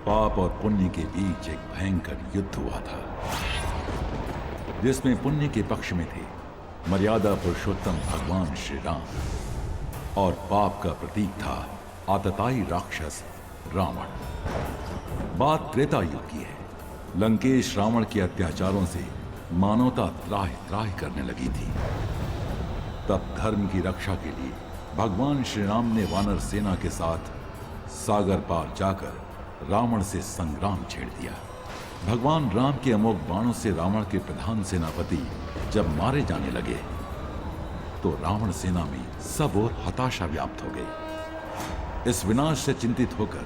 पाप और पुण्य के बीच एक भयंकर युद्ध हुआ था, जिसमें पुण्य के पक्ष में थे मर्यादा पुरुषोत्तम भगवान श्री राम और पाप का प्रतीक था आतताई राक्षस रावण। बात त्रेता युग की है। लंकेश रावण के अत्याचारों से मानवता त्राहि त्राहि करने लगी थी। तब धर्म की रक्षा के लिए भगवान श्री राम ने वानर सेना के साथ सागर पार जाकर रावण से संग्राम छेड़ दिया। भगवान राम के अमोघ बाणों से रावण के प्रधान सेनापति जब मारे जाने लगे तो रावण सेना में सब ओर हताशा व्याप्त हो गई। इस विनाश से चिंतित होकर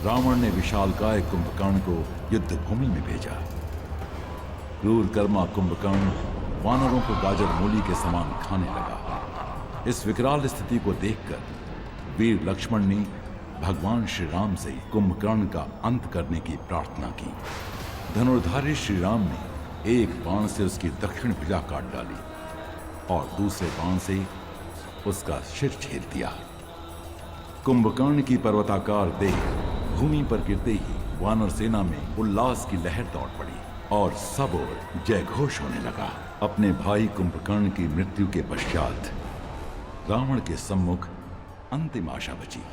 रावण ने विशालकाय कुंभकर्ण को युद्ध भूमि में भेजा। क्रूर कर्मा कुंभकर्ण वानरों को गाजर मूली के समान खाने लगा। इस विकराल स्थिति को देखकर वीर लक्ष्मण ने भगवान श्री राम से कुंभकर्ण का अंत करने की प्रार्थना की। धनुर्धारी श्री राम ने एक बाण से उसकी दक्षिण भुजा काट डाली और दूसरे बाण से उसका सिर छेद दिया। कुंभकर्ण की पर्वताकार देह भूमि पर गिरते ही वानर सेना में उल्लास की लहर दौड़ पड़ी और सब ओर जय घोष होने लगा। अपने भाई कुंभकर्ण की मृत्यु के पश्चात रावण के सम्मुख अंतिम आशा बची।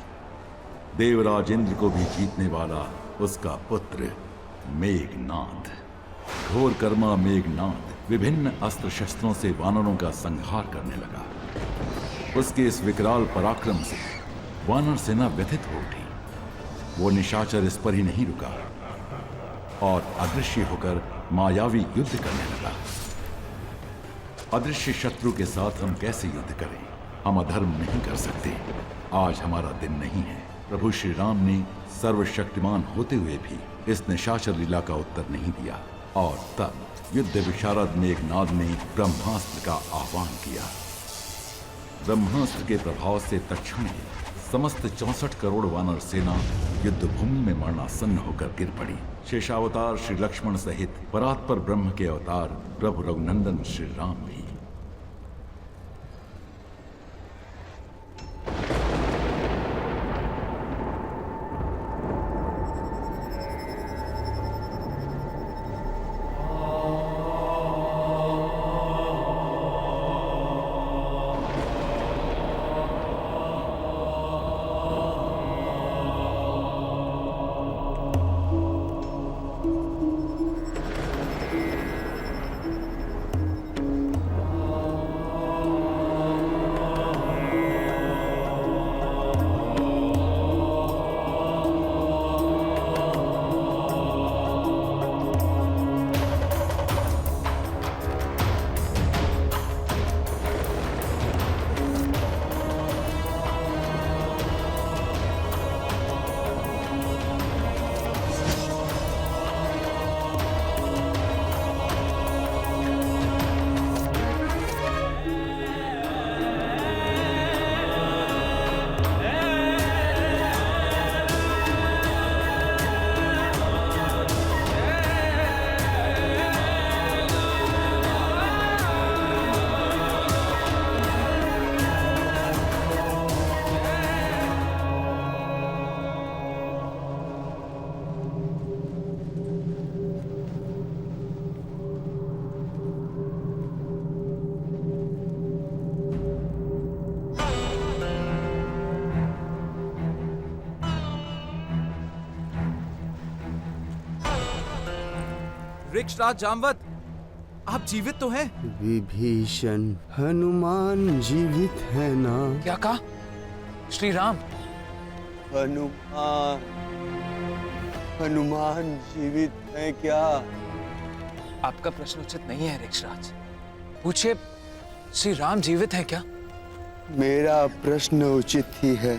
देवराज इंद्र को भी जीतने वाला उसका पुत्र मेघनाद। घोर कर्मा मेघनाद विभिन्न अस्त्र शस्त्रों से वानरों का संहार करने लगा। उसके इस विकराल पराक्रम से वानर सेना व्यथित हो उठी। वो निशाचर इस पर ही नहीं रुका और अदृश्य होकर मायावी युद्ध करने लगा। अदृश्य शत्रु के साथ हम कैसे युद्ध करें? हम अधर्म नहीं कर सकते। आज हमारा दिन नहीं है। प्रभु श्री राम ने सर्वशक्तिमान होते हुए भी इस निशाचर लीला का उत्तर नहीं दिया और तब युद्ध विशारद मेघनाद ने ब्रह्मास्त्र का आह्वान किया। ब्रह्मास्त्र के प्रभाव से तत्क्षण ही समस्त 64 करोड़ वानर सेना युद्ध भूमि में मरणासन्न होकर गिर पड़ी। शेषावतार श्री लक्ष्मण सहित परात्पर ब्रह्म के अवतार प्रभु रघुनंदन श्री राम भी। वृक्षराज जामवत, आप जीवित तो हैं? विभीषण, हनुमान जीवित है ना? क्या कहा? श्री राम? हनुमान जीवित है क्या? आपका प्रश्न उचित नहीं है वृक्षराज। पूछिए, श्री राम जीवित है क्या? मेरा प्रश्न उचित ही है।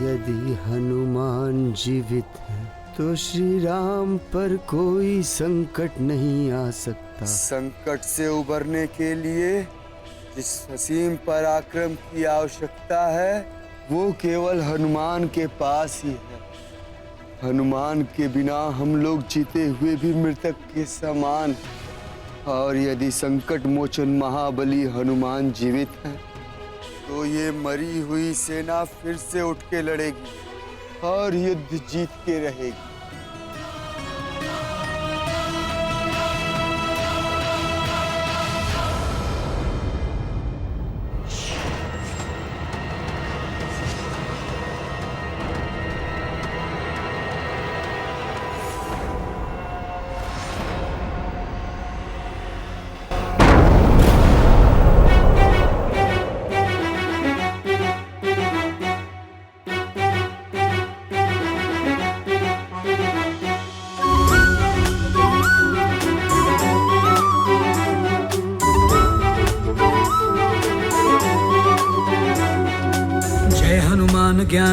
यदि हनुमान जीवित है तो श्री राम पर कोई संकट नहीं आ सकता। संकट से उबरने के लिए जिस असीम पराक्रम की आवश्यकता है वो केवल हनुमान के पास ही है। हनुमान के बिना हम लोग जीते हुए भी मृतक के समान। और यदि संकट मोचन महाबली हनुमान जीवित है तो ये मरी हुई सेना फिर से उठ के लड़ेगी और युद्ध जीत के रहेगी।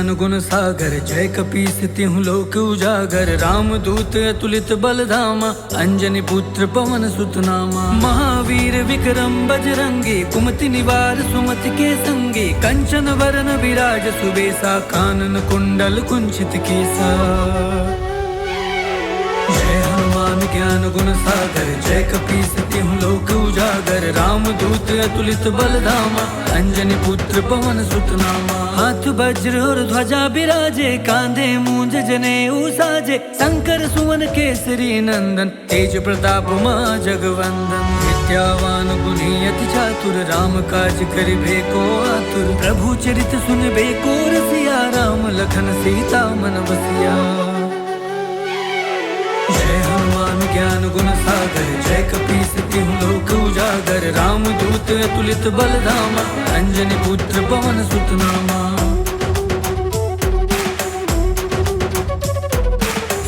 ज्ञान गुण सागर, जय कपीस तिहु लोक उजागर। राम दूत अतुलित बल धामा, अंजनी पुत्र पवन सुत नामा। महावीर विक्रम बजरंगी, कुमति निवार सुमति के संगी। कंचन वरन विराज सुबेसा, कानन कुंडल कुंचित केसा। जय हनुमान ज्ञान गुण सागर, जय कपीस तिहु लोक उजागर। राम दूत अतुलित बल धामा, अंजनी पुत्र पवन सुत नामा। हाथ वज्र और ध्वजा बिराजे, कांधे मूंज जनेऊ साजे। शंकर सुवन केसरी नंदन, तेज प्रताप महा जगवंदन। विद्यावान गुणी अति चातुर, राम काज करिबे को आतुर। प्रभु चरित सुनबे को रसिया, राम लखन सीता मन बसिया। जय हनुमान ज्ञान गुण सागर, जय कपीस तिहु लोक उजागर। राम दूत अतुलित बल धामा, अंजनी पुत्र पवन सुत नामा।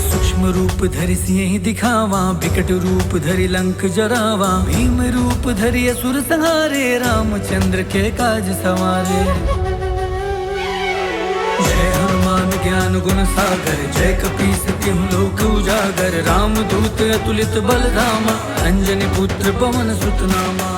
सूक्ष्म रूप धरि सिंह दिखावा, विकट रूप धरि लंक जरावा। भीम रूप धरि असुर संहारे, रामचंद्र के काज सवारे। जय हनुमान ज्ञान गुण सागर, जय कपीस तिहु लोक उजागर। राम दूत अतुलित बल धामा, अंजनी पुत्र पवन सुत नामा।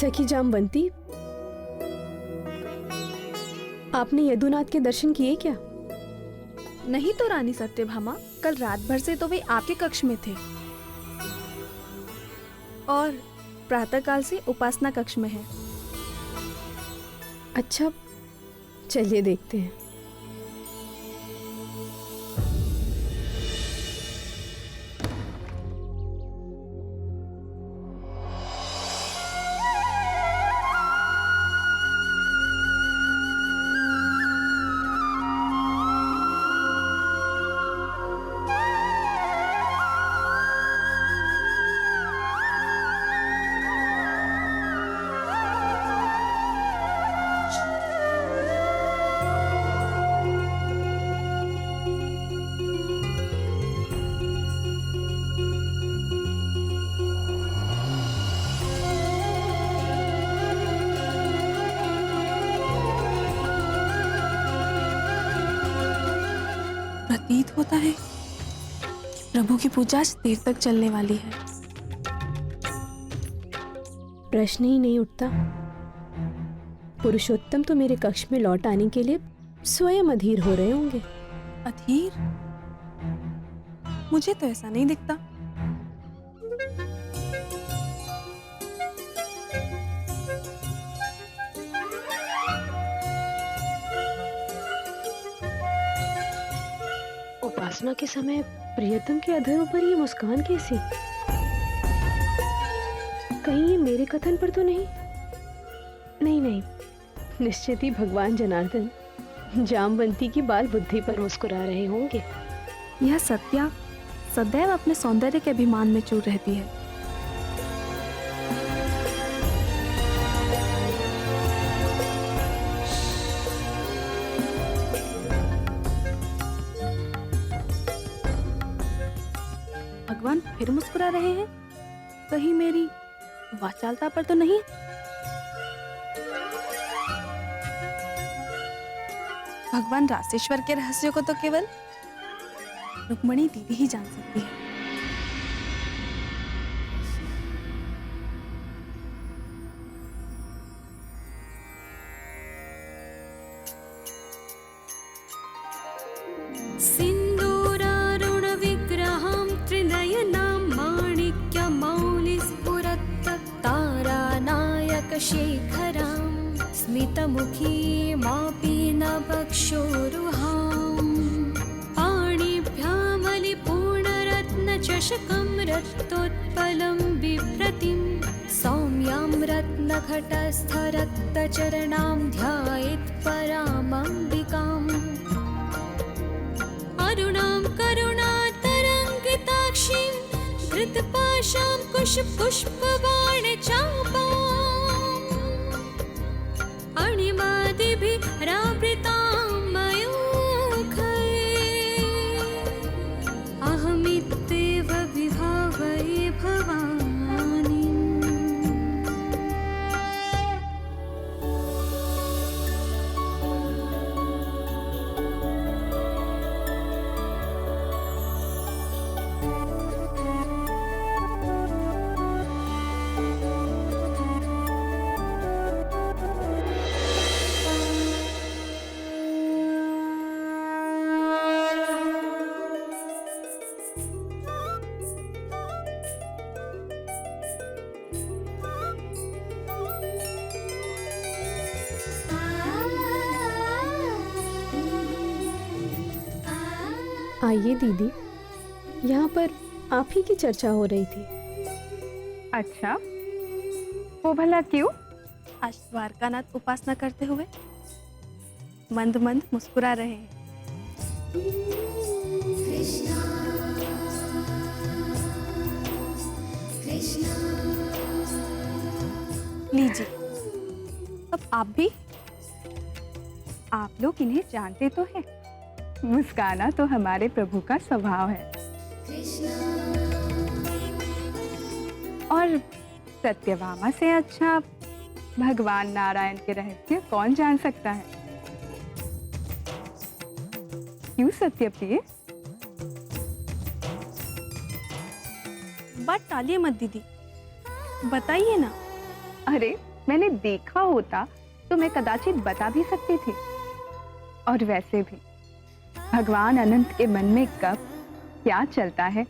सखी जामवंती, आपने यदुनाथ के दर्शन किए क्या? नहीं तो रानी सत्यभामा, कल रात भर से तो वे आपके कक्ष में थे और प्रातःकाल से उपासना कक्ष में है। अच्छा, चलिए देखते हैं। प्रतीत होता है प्रभु की पूजा आज देर तक चलने वाली है। प्रश्न ही नहीं उठता। पुरुषोत्तम तो मेरे कक्ष में लौट आने के लिए स्वयं अधीर हो रहे होंगे। अधीर? मुझे तो ऐसा नहीं दिखता। उपासना के समय प्रियतम के अधरों पर ये मुस्कान कैसी? कहीं ये मेरे कथन पर तो नहीं? नहीं नहीं, निश्चित ही भगवान जनार्दन जामवंती की बाल बुद्धि पर मुस्कुरा रहे होंगे। यह सत्या सदैव अपने सौंदर्य के अभिमान में चूर रहती है। भगवान फिर मुस्कुरा रहे हैं, कहीं मेरी वाचालता पर तो नहीं? भगवान रासेश्वर के रहस्यों को तो केवल रुक्मणी दीदी ही जान सकती है। सिन्दूरारुण विग्रहं त्रिनयनां माणिक्यमौलिस्फुरत् तारानायक शेखरां स्मितमुखीमापि नवक्षोरुहां पाणिभ्यामलिपूर्णरत्नचषकं रक्तोत्पलं बिभ्रतिं सौम्यां रत्नघटस्थरक्तचरणां ध्यायेत् परामम्बिकाम् अरुणां करुणातरङ्गिताक्षीं धृतपाशां कुशपुष्पबाणचापाम् अणिमादिभिरावृतां मयूखैः अहमित्येव विभावये भवानीम्। आइए दीदी, यहाँ पर आप ही की चर्चा हो रही थी। अच्छा, वो भला क्यों? आज द्वारकानाथ उपासना करते हुए मंद मंद मुस्कुरा रहे हैं। लीजिए, अब आप भी। आप लोग इन्हें जानते तो हैं। मुस्काना तो हमारे प्रभु का स्वभाव है। और सत्यभामा से अच्छा भगवान नारायण के रहस्य कौन जान सकता है? क्यों सत्यप्रिय? बात टालिए मत दीदी, बताइए ना। अरे, मैंने देखा होता तो मैं कदाचित बता भी सकती थी। और वैसे भी भगवान अनंत के मन में कब क्या चलता है,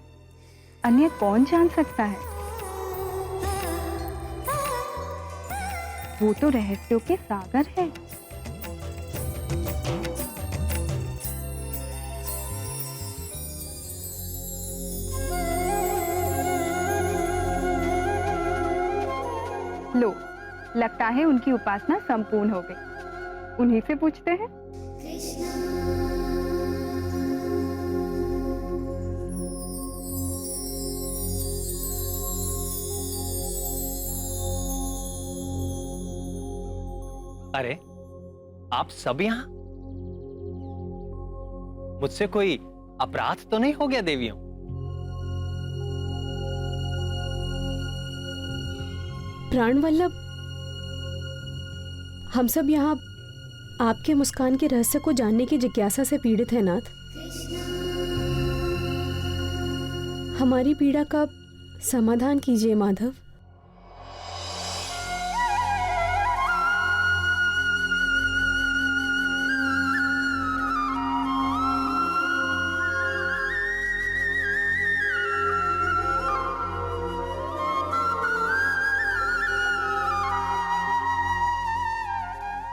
अन्य कौन जान सकता है? वो तो रहस्यों के सागर है। लो, लगता है उनकी उपासना संपूर्ण हो गई। उन्हीं से पूछते हैं। अरे, आप सब यहाँ? मुझसे कोई अपराध तो नहीं हो गया देवियों? प्राणवल्लभ, हम सब यहाँ आपके मुस्कान के रहस्य को जानने की जिज्ञासा से पीड़ित हैं नाथ। हमारी पीड़ा का समाधान कीजिए माधव।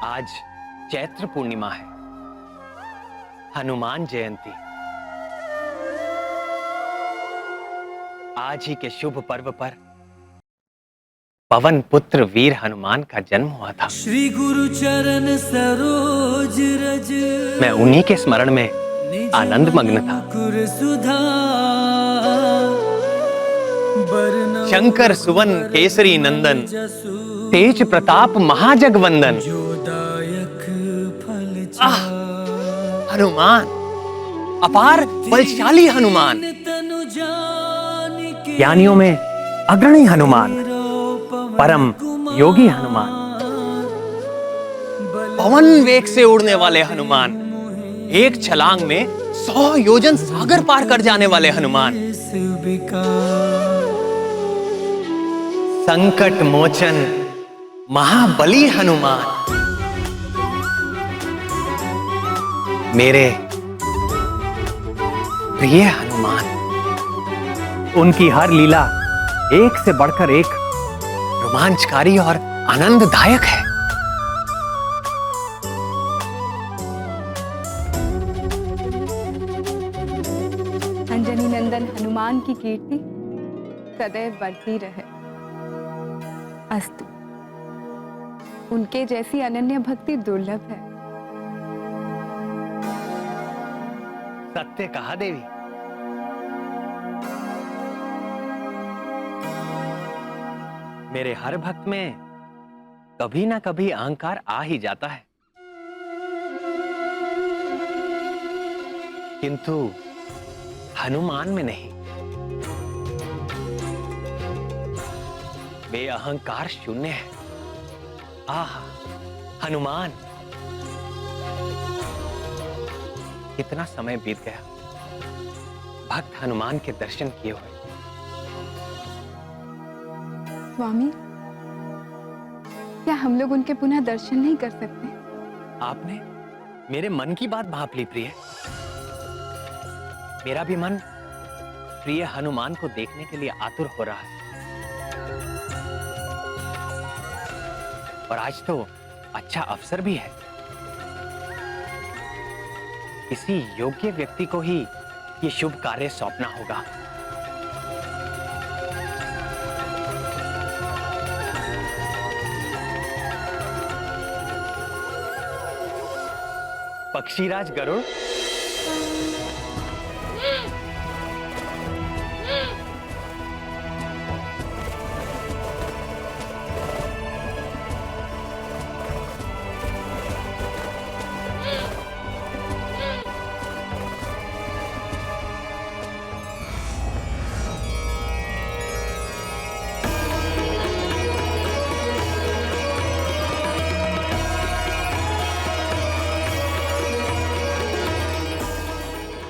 आज चैत्र पूर्णिमा है, हनुमान जयंती। आज ही के शुभ पर्व पर पवन पुत्र वीर हनुमान का जन्म हुआ था। श्री गुरु चरण सरोज रज मैं उन्हीं के स्मरण में आनंद मग्न था। सुधा शंकर सुवन केसरी नंदन, तेज प्रताप महाजगवंदन। हनुमान, अपार बलशाली हनुमान, ज्ञानियों में अग्रणी हनुमान, परम योगी हनुमान, पवन वेग से उड़ने वाले हनुमान, एक छलांग में 100 योजन सागर पार कर जाने वाले हनुमान, संकट मोचन महाबली हनुमान, मेरे प्रिय हनुमान। उनकी हर लीला एक से बढ़कर एक रोमांचकारी और आनंददायक है। अंजनी नंदन हनुमान की कीर्ति सदैव बढ़ती रहे। अस्तु। उनके जैसी अनन्य भक्ति दुर्लभ है। सत्य कहा देवी। मेरे हर भक्त में कभी ना कभी अहंकार आ ही जाता है, किंतु हनुमान में नहीं। वे अहंकार शून्य है। आह, हनुमान, कितना समय बीत गया भक्त हनुमान के दर्शन किए हुए। स्वामी, क्या हम लोग उनके पुनः दर्शन नहीं कर सकते? आपने मेरे मन की बात भाप ली प्रिय। मेरा भी मन प्रिय हनुमान को देखने के लिए आतुर हो रहा है। और आज तो अच्छा अवसर भी है। किसी योग्य व्यक्ति को ही ये शुभ कार्य सौंपना होगा। पक्षीराज गरुड़,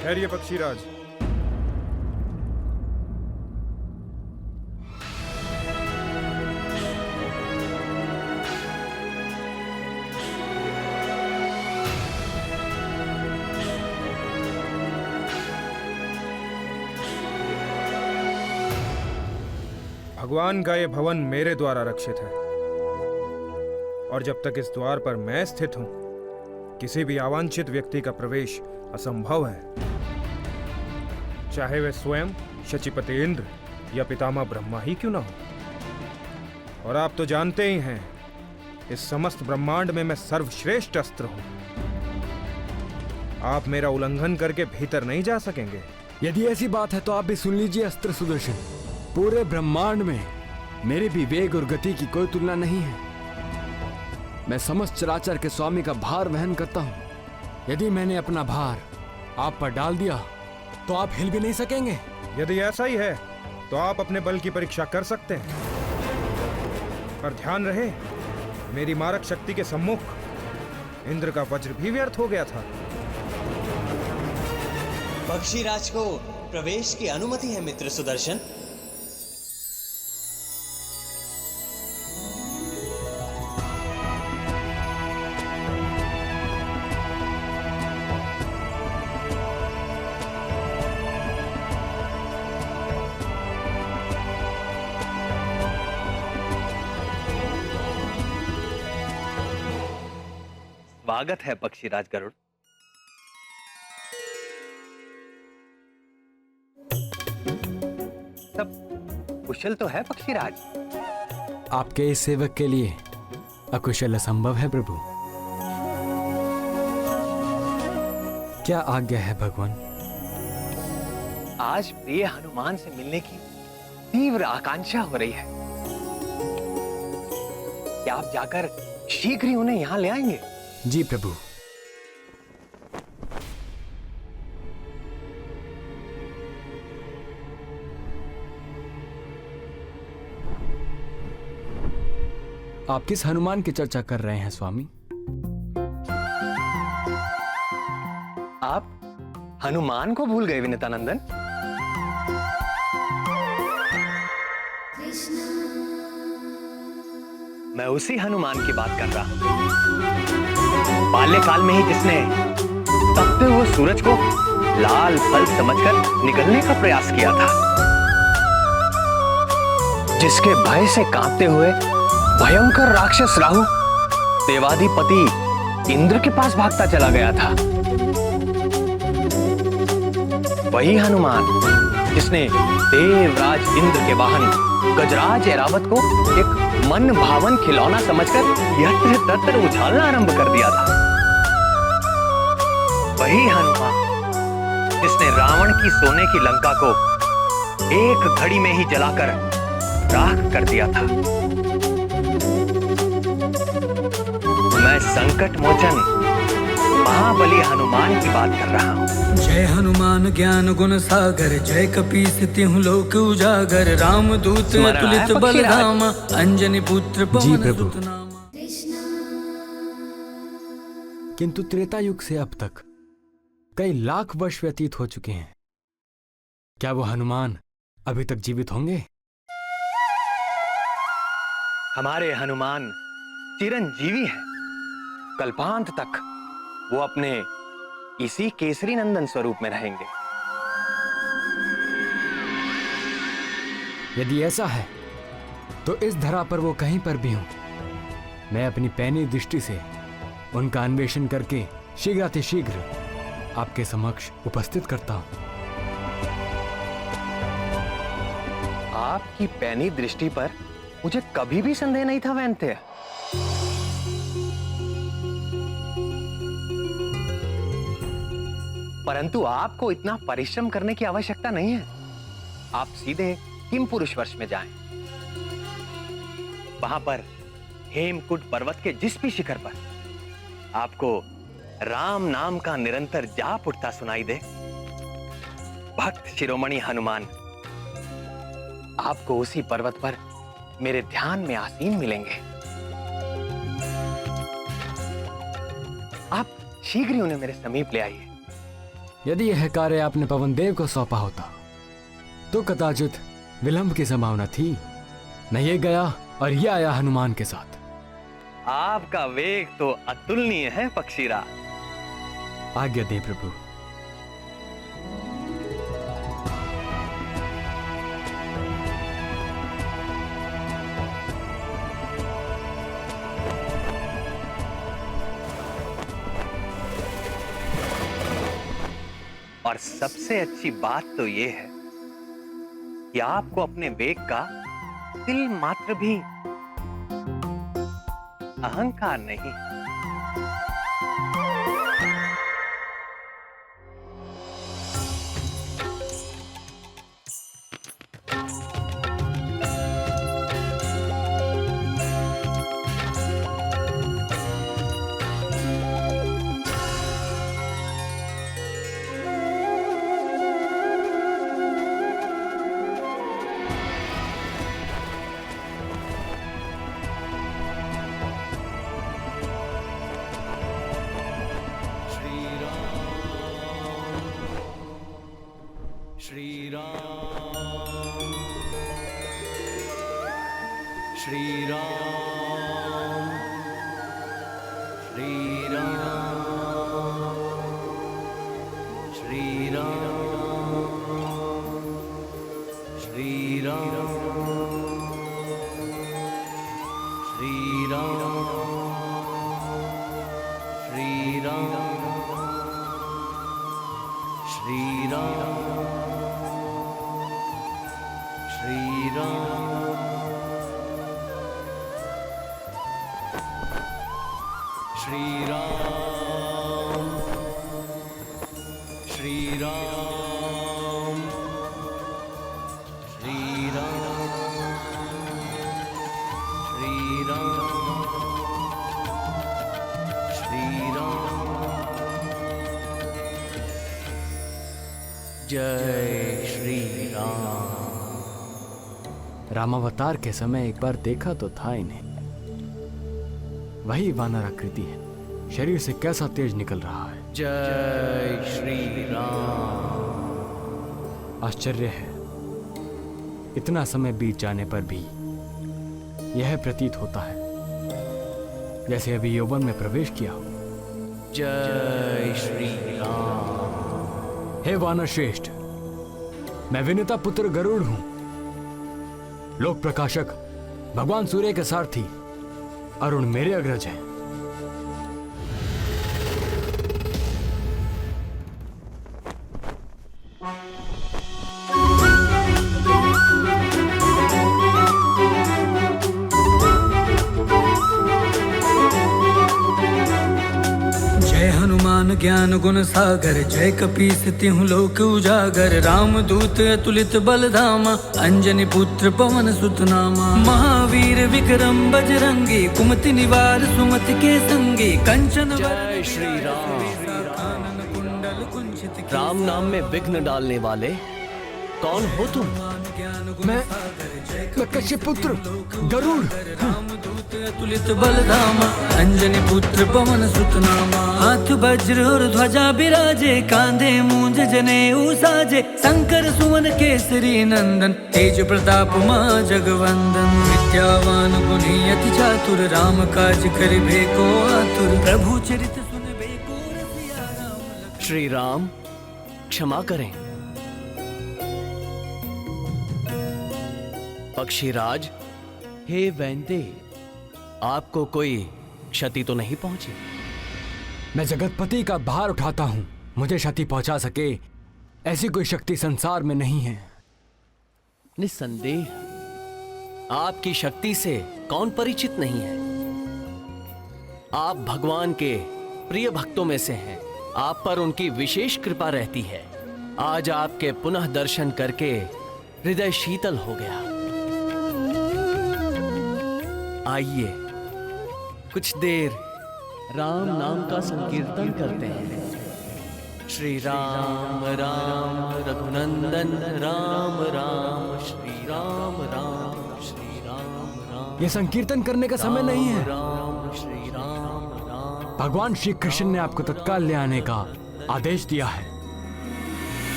ठहरिए पक्षीराज। भगवान का ये भवन मेरे द्वारा रक्षित है, और जब तक इस द्वार पर मैं स्थित हूं, किसी भी अवांछित व्यक्ति का प्रवेश असंभव है, चाहे वे स्वयं शचीपति इंद्र या पितामह ब्रह्मा ही क्यों ना हो। और आप तो जानते ही हैं, इस समस्त ब्रह्मांड में मैं सर्वश्रेष्ठ अस्त्र हूं। आप मेरा उल्लंघन करके भीतर नहीं जा सकेंगे। यदि ऐसी बात है तो आप भी सुन लीजिए अस्त्र सुदर्शन। पूरे ब्रह्मांड में मेरे भी वेग और गति की कोई तुलना नहीं है। मैं समस्त चराचर के स्वामी का भार वहन करता हूं। यदि मैंने अपना भार आप पर डाल दिया तो आप हिल भी नहीं सकेंगे। यदि ऐसा ही है तो आप अपने बल की परीक्षा कर सकते हैं, पर ध्यान रहे, मेरी मारक शक्ति के सम्मुख इंद्र का वज्र भी व्यर्थ हो गया था। पक्षीराज को प्रवेश की अनुमति है मित्र सुदर्शन। स्वागत है पक्षीराज गरुड़। सब कुशल तो है पक्षीराज। आपके इस सेवक के लिए अकुशल असंभव है प्रभु। क्या आज्ञा है भगवान? आज प्रिय हनुमान से मिलने की तीव्र आकांक्षा हो रही है। क्या आप जाकर शीघ्र ही उन्हें यहां ले आएंगे? जी प्रभु। आप किस हनुमान की चर्चा कर रहे हैं स्वामी? आप हनुमान को भूल गए विनीतानंदन? मैं उसी हनुमान की बात कर रहा हूं। बाल्यकाल में ही जिसने तपते हुए सूरज को लाल फल समझकर निगलने का प्रयास किया था, जिसके भय से कांपते हुए भयंकर राक्षस राहु देवाधिपति इंद्र के पास भागता चला गया था। वही हनुमान जिसने देवराज इंद्र के वाहन गजराज ऐरावत को एक मन भावन खिलौना समझकर यत्र तत्र उछालना आरंभ कर दिया था। वही हनुमान जिसने रावण की सोने की लंका को एक घड़ी में ही जलाकर राख कर दिया था। मैं संकट मोचन महाबली हनुमान की बात कर रहा हूँ। जय हनुमान ज्ञान गुण सागर, जय कपीस तिहुँ लोक उजागर, राम दूत अतुलित बल धामा, अंजनी पुत्र पवन सुत नामा। किंतु त्रेता युग से अब तक कई लाख वर्ष व्यतीत हो चुके हैं। क्या वो हनुमान अभी तक जीवित होंगे? हमारे हनुमान चिरंजीवी हैं। कल्पांत तक वो अपने इसी केसरी नंदन स्वरूप में रहेंगे। यदि ऐसा है तो इस धरा पर वो कहीं पर भी हों, मैं अपनी पैनी दृष्टि से उनका अन्वेषण करके शीघ्रातिशीघ्र आपके समक्ष उपस्थित करता हूं। आपकी पैनी दृष्टि पर मुझे कभी भी संदेह नहीं था वैन्य। परंतु आपको इतना परिश्रम करने की आवश्यकता नहीं है। आप सीधे किम पुरुष वर्ष में जाएं। वहां पर हेमकुंड पर्वत के जिस भी शिखर पर आपको राम नाम का निरंतर जाप उठता सुनाई दे, भक्त शिरोमणि हनुमान आपको उसी पर्वत पर मेरे ध्यान में आसीन मिलेंगे। आप शीघ्र ही उन्हें मेरे समीप ले आइए। यदि यह कार्य आपने पवन देव को सौंपा होता तो कदाचित विलंब की संभावना थी। न ये गया और ये आया हनुमान के साथ। आपका वेग तो अतुलनीय है पक्षीरा। आज्ञा दे प्रभु। और सबसे अच्छी बात तो यह है कि आपको अपने वेग का तिल मात्र भी अहंकार नहीं। श्री राम श्री राम श्री राम श्री राम श्री राम श्री राम श्री राम श्री राम श्री राम श्री राम श्री राम श्री राम श्री राम श्री राम जय श्री राम। रामावतार के समय एक बार देखा तो था इन्हें। वही वानर आकृति है, शरीर से कैसा तेज निकल रहा है। जय श्री राम। आश्चर्य है, इतना समय बीत जाने पर भी यह प्रतीत होता है जैसे अभी यौवन में प्रवेश किया हो। जय श्री राम। हे वानर श्रेष्ठ, मैं विनता पुत्र गरुड़ हूं, लोक प्रकाशक भगवान सूर्य के सारथी अरुण मेरे अग्रज हैं। जय हनुमान ज्ञान गुण सागर, जय कपीस तिहु लोक उजागर। राम दूत अतुलित बल धामा, अंजनी पुत्र पवन सुत नामा। महावीर विक्रम बजरंगी, कुमति निवार सुमति के संगी। कंचन जय श्री राम। राम नाम में विघ्न डालने वाले कौन हो तुम? मैं कश्यप पुत्र गरुड़। रामदूत अतुलित बलधामा, अंजनी पुत्र पवन सुत नामा। हाथ वज्र और ध्वजा बिराजे, कांधे मूंज जनेऊ साजे। शंकर सुवन केसरी नंदन, तेज प्रताप महा जगवंदन। विद्यावान गुणी अति चातुर, राम काज करिबे को आतुर। प्रभु चरित सुनबे को रसिया राम। श्री राम क्षमा करें। पक्षीराज, हे वैंदे, आपको कोई क्षति तो नहीं पहुंची? मैं जगतपति का भार उठाता हूं, मुझे क्षति पहुंचा सके ऐसी कोई शक्ति संसार में नहीं है। निस्संदेह आपकी शक्ति से कौन परिचित नहीं है। आप भगवान के प्रिय भक्तों में से हैं, आप पर उनकी विशेष कृपा रहती है। आज आपके पुनः दर्शन करके हृदय शीतल हो गया। आइए कुछ देर राम नाम का संकीर्तन करते हैं। श्री राम राम रघुनंदन राम राम, श्री राम राम श्री राम राम। यह संकीर्तन करने का समय नहीं है। राम श्री राम राम। भगवान श्री कृष्ण ने आपको तत्काल ले आने का आदेश दिया है।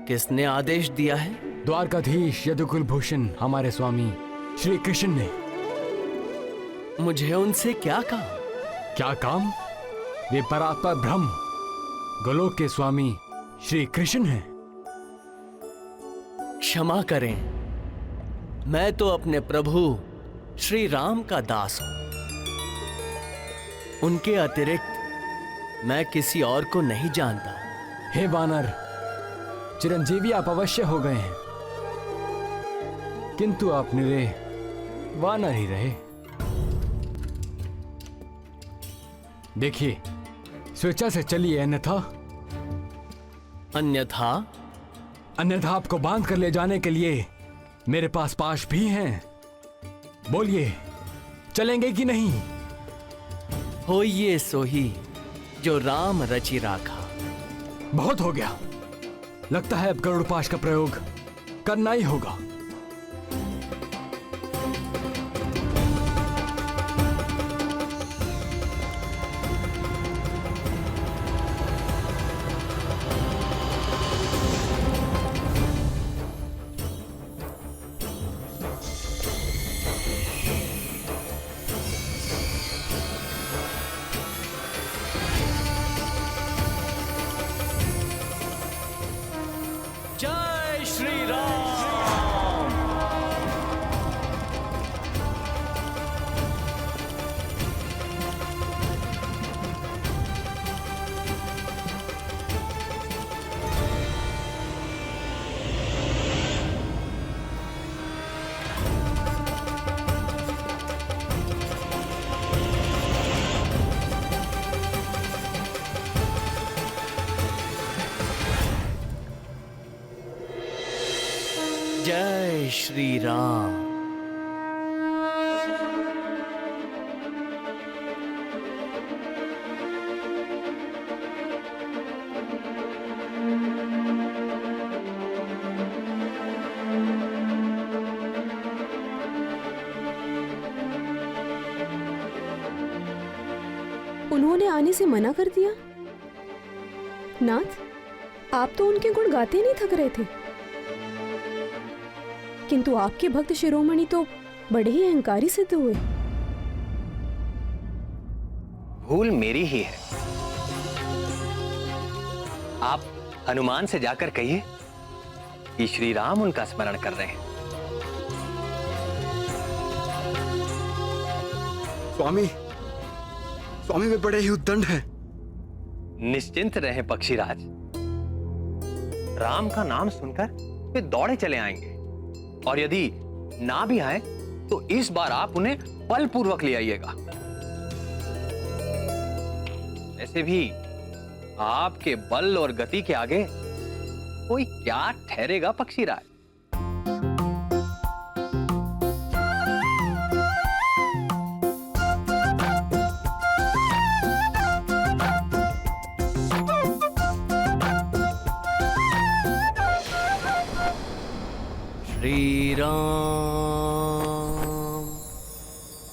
किसने आदेश दिया है? द्वारकाधीश यदुकुल भूषण हमारे स्वामी श्री कृष्ण ने। मुझे उनसे क्या काम? क्या काम? वे परात्पर ब्रह्म गोलोक के स्वामी श्री कृष्ण हैं। क्षमा करें, मैं तो अपने प्रभु श्री राम का दास हूं। उनके अतिरिक्त मैं किसी और को नहीं जानता। हे वानर, चिरंजीवी आप अवश्य हो गए हैं, किंतु आप निरे वानर ही रहे। देखिए, स्वेच्छा से चलिए, अन्यथा अन्यथा आपको बांध कर ले जाने के लिए मेरे पास पाश भी हैं। बोलिए, चलेंगे कि नहीं? होइए सोही जो राम रचि राखा। बहुत हो गया, लगता है अब गरुड़ पाश का प्रयोग करना ही होगा। जय श्री राम। जय श्री राम। उन्होंने आने से मना कर दिया? नाथ, आप तो उनके गुण गाते नहीं थक रहे थे, किंतु आपके भक्त शिरोमणि तो बड़े ही अहंकारी सिद्ध हुए। भूल मेरी ही है। आप हनुमान से जाकर कहिए कि श्री राम उनका स्मरण कर रहे हैं। स्वामी, स्वामी वे बड़े ही उद्दंड हैं। निश्चिंत रहे पक्षीराज, राम का नाम सुनकर वे दौड़े चले आएंगे, और यदि ना भी आए तो इस बार आप उन्हें बलपूर्वक ले आइएगा। ऐसे भी आपके बल और गति के आगे कोई क्या ठहरेगा पक्षीराज। श्री राम,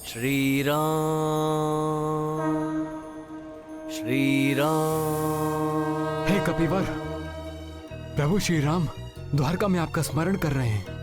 श्री राम, श्री राम। हे कपिवर, प्रभु श्री राम द्वारका में आपका स्मरण कर रहे हैं।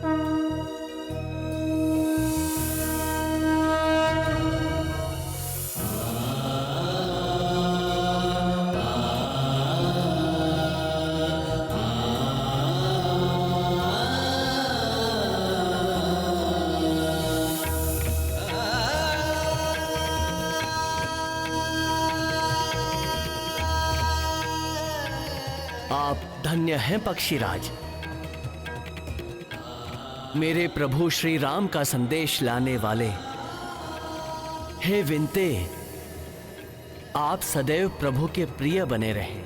आप धन्य हैं पक्षीराज। मेरे प्रभु श्री राम का संदेश लाने वाले। हे विनते, आप सदैव प्रभु के प्रिय बने रहें।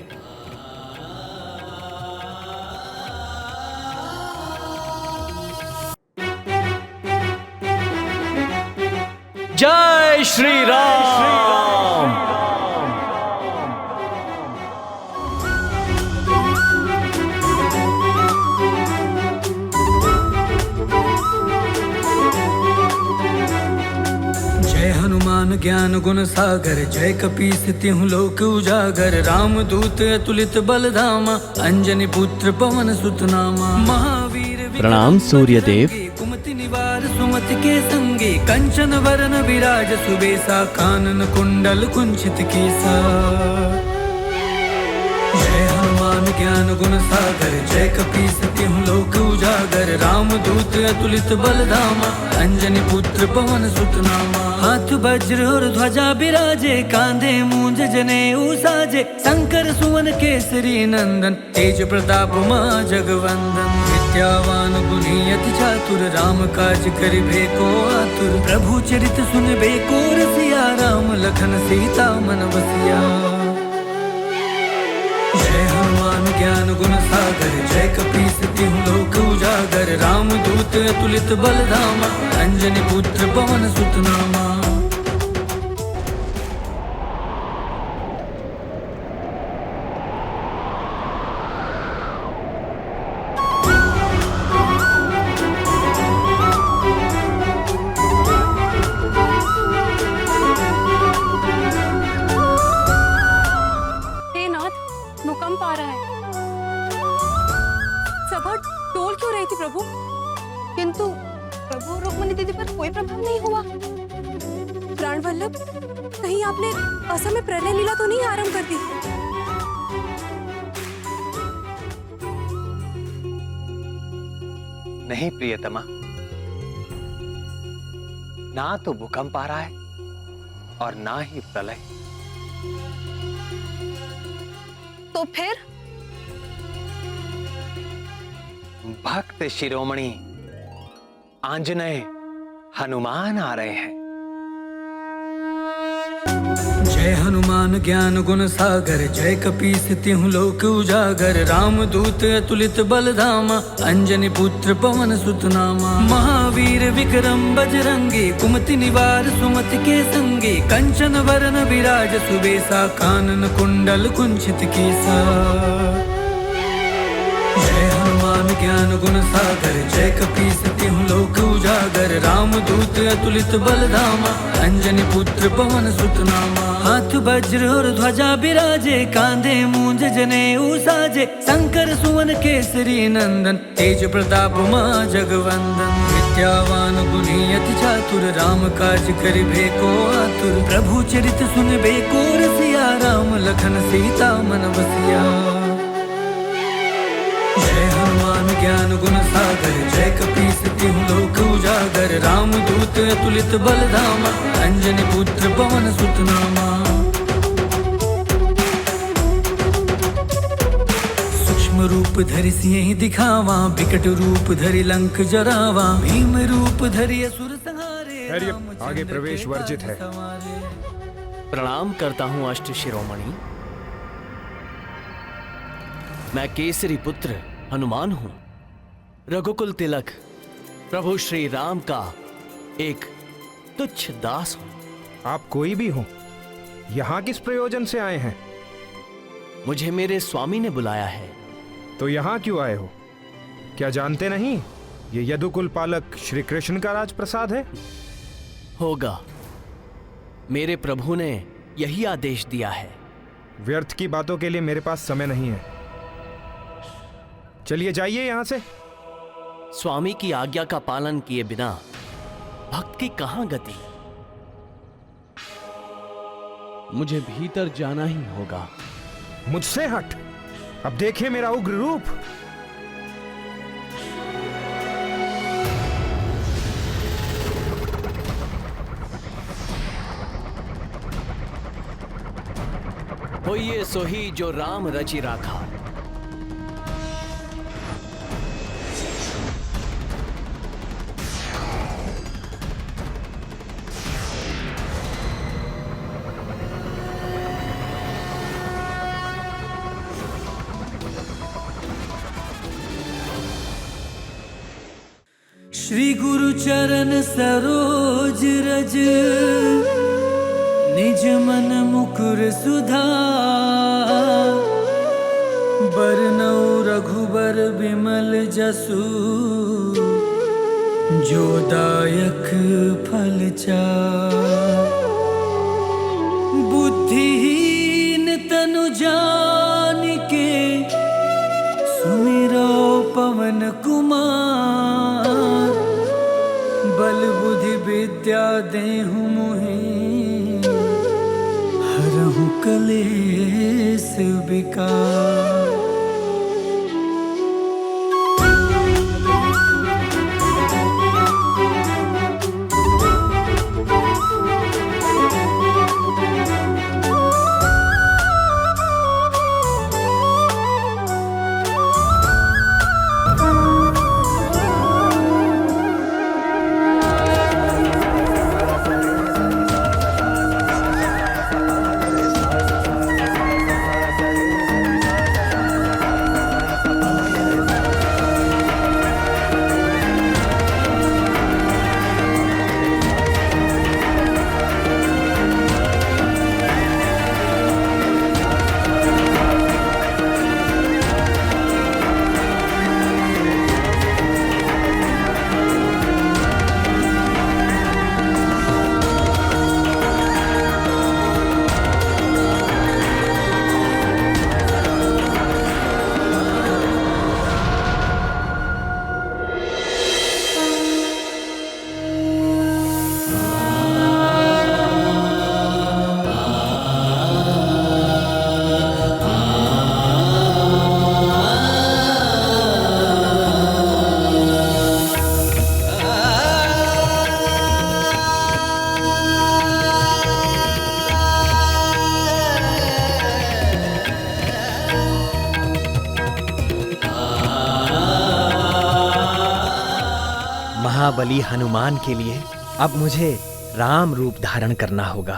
जय श्री राम। हनुमान ज्ञान गुण सागर, जय कपीस तिहुँ लोक उजागर। राम दूत अतुलित बल धामा, अंजनी पुत्र पवन सुत नामा। महावीर प्रणाम सूर्य देव। कुमति निवार सुमति के संगे, कंचन वरन विराज सुबेसा। कानन कुंडल कुंचित केसा। जय हनुमान ज्ञान गुण सागर, जय कपीस तिहुँ लोक उजागर। राम दूत अतुलित बल धामा, अंजनी पुत्र पवन सुत नामा। हाथ वज्र और ध्वजा बिराजे, कांधे मूंज जनेऊ साजे। शंकर सुवन केसरी नंदन, तेज प्रताप महा जगवंदन। विद्यावान गुणी अति चातुर, राम काज करिबे को आतुर। प्रभु चरित सुनबे को रसिया, राम लखन सीता मन बसिया। जय हनुमान ज्ञान गुण सागर, जय कपीस तिहुँ लोक उजागर। राम दूत अतुलित बल धामा, अंजनी पुत्र पवन सुत नामा। भूकंप आ रहा है। सभा डोल क्यों रही थी प्रभु? किंतु प्रभु रुक्मिणी दीदी पर कोई प्रभाव नहीं हुआ। प्राण वल्लभ, कहीं आपने असमय प्रलय लीला तो नहीं आरंभ कर दी? नहीं प्रियतमा, ना तो भूकंप आ रहा है और ना ही प्रलय। तो फिर? भक्त शिरोमणि आंजनेय हनुमान आ रहे हैं। जय हनुमान ज्ञान गुण सागर, जय कपीस तिहुँ लोक उजागर। राम दूत अतुलित बल धामा, अंजनी पुत्र पवन सुत नामा। महावीर विक्रम बजरंगी, कुमति निवार सुमति के संगी। कंचन वरन विराज सुबेसा, कानन कुंडल कुंचित केसा। जय हनुमान ज्ञान गुण सागर, जय कपीस तिहुँ लोक उजागर। राम दूत अतुलित बल धामा, अंजनी पुत्र पवन सुत नामा। हाथ वज्र और ध्वजा बिराजे, कांधे मूंज जनेऊ साजे। शंकर सुवन केसरी नंदन, तेज प्रताप महा जगवंदन। विद्यावान गुणी अति चातुर, राम काज करिबे को आतुर। प्रभु चरित सुनबे को रसिया, राम लखन सीता मन बसिया। जय हनुमान ज्ञान गुण सागर, जय कपीस तिहुँ लोक उजागर। राम दूत अतुलित बल धामा, अंजनी पुत्र पवन सुत नामा। सूक्ष्म रूप धरि सिंह दिखावा, विकट रूप धरि लंक जरावा। भीम रूप धरि असुर संहारे, आगे प्रवेश वर्जित है। प्रणाम करता हूं अष्ट शिरोमणि। मैं केसरी पुत्र हनुमान हूं, रघुकुल तिलक प्रभु श्री राम का एक तुच्छ दास हूं। आप कोई भी हो, यहां किस प्रयोजन से आए हैं? मुझे मेरे स्वामी ने बुलाया है। तो यहां क्यों आए हो? क्या जानते नहीं ये यदुकुल पालक श्री कृष्ण का राजप्रसाद है? होगा, मेरे प्रभु ने यही आदेश दिया है। व्यर्थ की बातों के लिए मेरे पास समय नहीं है। चलिए जाइए यहां से। स्वामी की आज्ञा का पालन किए बिना भक्त की कहां गति। मुझे भीतर जाना ही होगा। मुझसे हट। अब देखिए मेरा उग्र रूप। होइए सोही जो राम रचि राखा। श्री गुरु चरण सरोज रज, निज मन मुकुर सुधार। बरनउँ रघुबर बिमल जसु, जो दायक फल चार। बुद्धिहीन तनु जानिके, सुमिरो पवन कुमार। बल बुद्धि विद्या देहु मोहि, हरहु कलेस विकार। महाबली हनुमान के लिए अब मुझे राम रूप धारण करना होगा।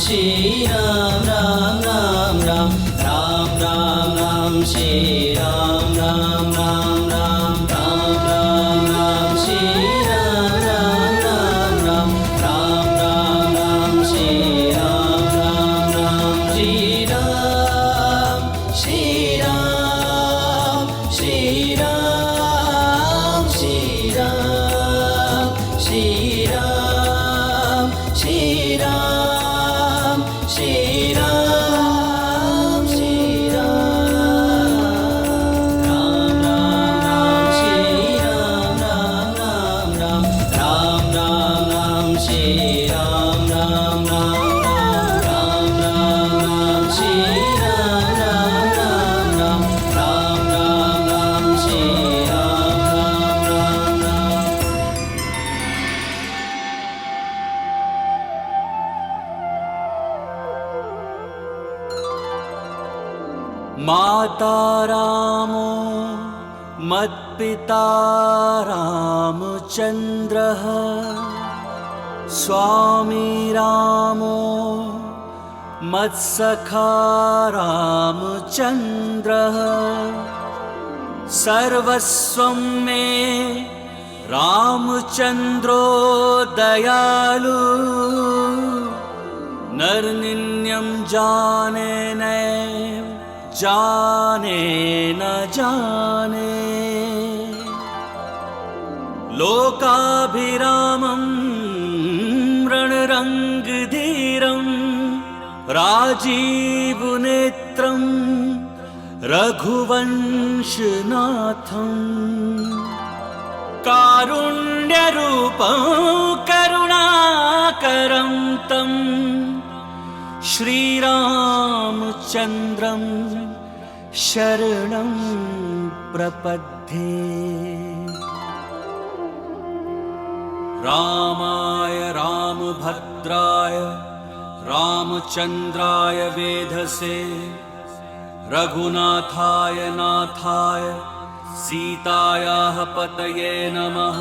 श्री राम राम राम राम राम राम राम श्री राम राम राम राम राम राम राम श्री राम राम राम राम राम राम राम श्री राम राम राम श्री राम श्री राम श्री राम श्री राम श्री राम श्री राम श्री राम श्री राम राम राम राम श्री राम राम राम राम राम राम राम श्री राम राम राम राम राम राम श्री राम राम राम राम राम राम राम श्री राम राम राम माता रामो मत्पिता रामचन्द्रः स्वामी रामो मत्सखा रामचन्द्रः सर्वस्वं मे रामचन्द्रो दयालु नरनिन्यं जाने नैव जाने न जाने लोकाभिरामं रणरङ्गधीरं राजीवनेत्रं रघुवंशनाथं कारुण्यरूपं करुणाकरं तं श्रीरामचन्द्रं शरणं प्रपद्ये रामाय रामभद्राय रामचन्द्राय वेधसे रघुनाथाय नाथाय सीतायाः पतये नमः।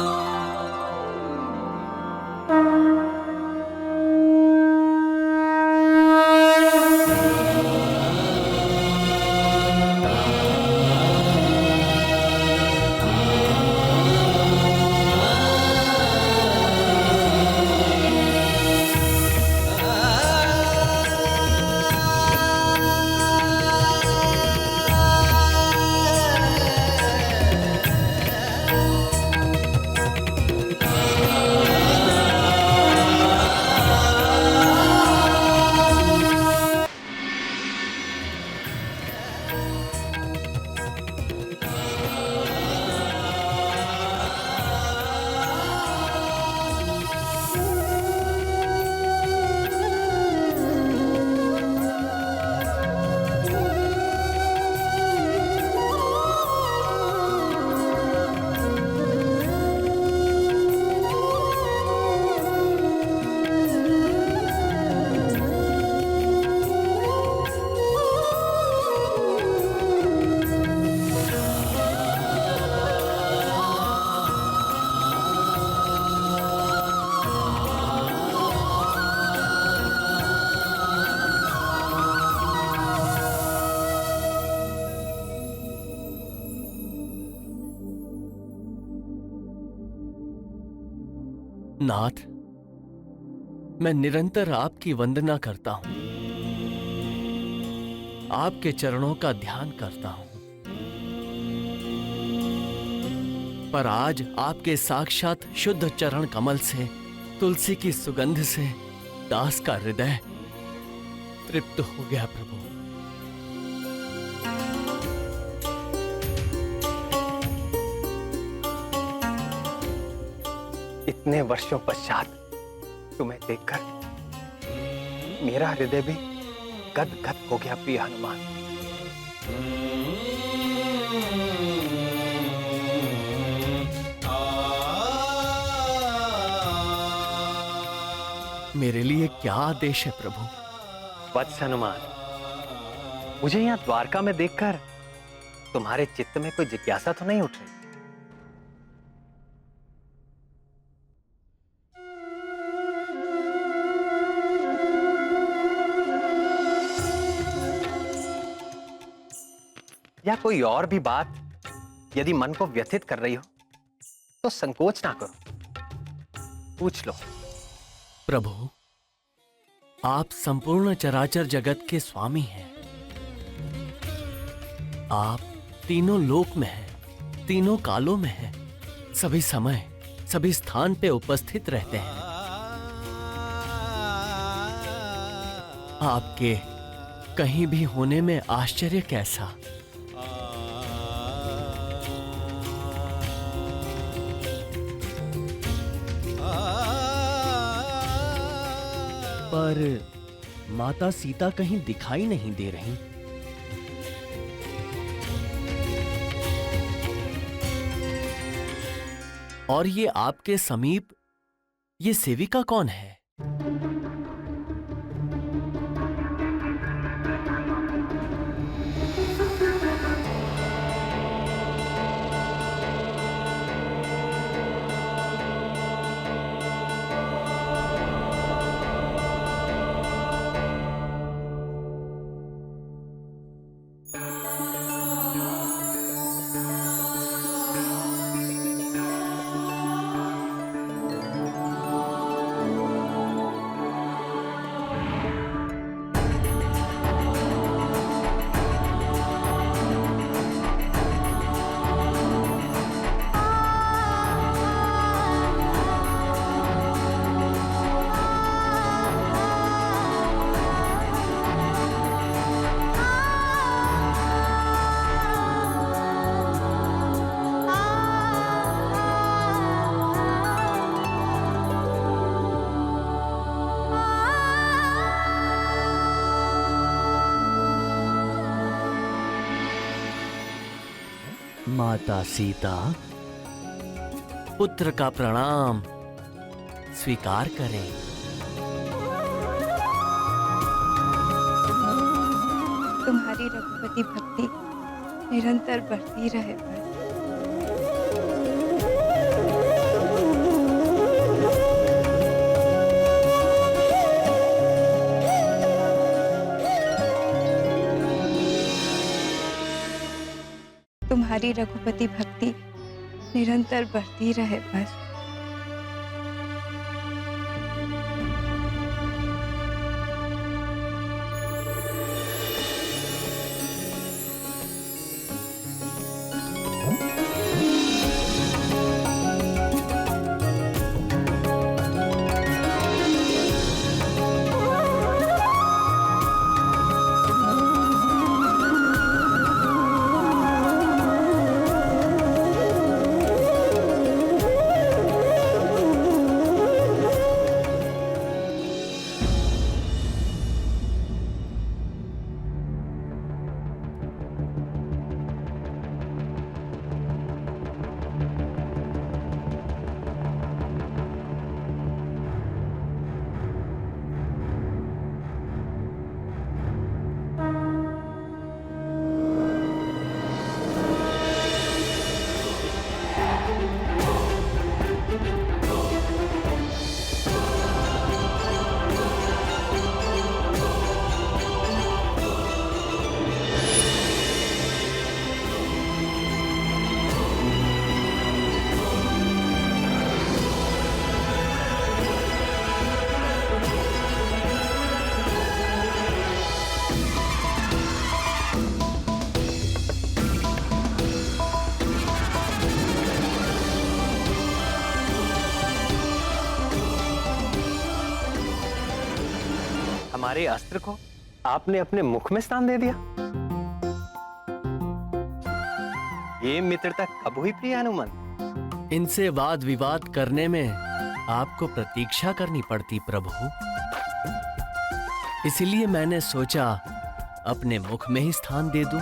नाथ, मैं निरंतर आपकी वंदना करता हूं, आपके चरणों का ध्यान करता हूं, पर आज आपके साक्षात शुद्ध चरण कमल से, तुलसी की सुगंध से दास का हृदय तृप्त हो गया प्रभु। इतने वर्षों पश्चात तुम्हें देखकर मेरा हृदय भी गदगद हो गया प्रिय हनुमान। मेरे लिए क्या आदेश है प्रभु? वत्स हनुमान, मुझे यहाँ द्वारका में देखकर तुम्हारे चित्त में कोई जिज्ञासा तो नहीं उठ रही? या कोई और भी बात यदि मन को व्यथित कर रही हो तो संकोच ना करो, पूछ लो। प्रभु, आप संपूर्ण चराचर जगत के स्वामी हैं। आप तीनों लोक में हैं, तीनों कालों में हैं, सभी समय सभी स्थान पे उपस्थित रहते हैं। आपके कहीं भी होने में आश्चर्य कैसा। पर माता सीता कहीं दिखाई नहीं दे रही। और ये आपके समीप ये सेविका कौन है? माता सीता, पुत्र का प्रणाम स्वीकार करें। तुम्हारी रघुपति भक्ति निरंतर बढ़ती रहे बस। तुम्हारी रघुपति भक्ति निरंतर बढ़ती रहे बस। हमारे अस्त्र को आपने अपने मुख में स्थान दे दिया। ये मित्रता कब हुई प्रिय हनुमान? इनसे वाद विवाद करने में आपको प्रतीक्षा करनी पड़ती प्रभु, इसलिए मैंने सोचा अपने मुख में ही स्थान दे दूं।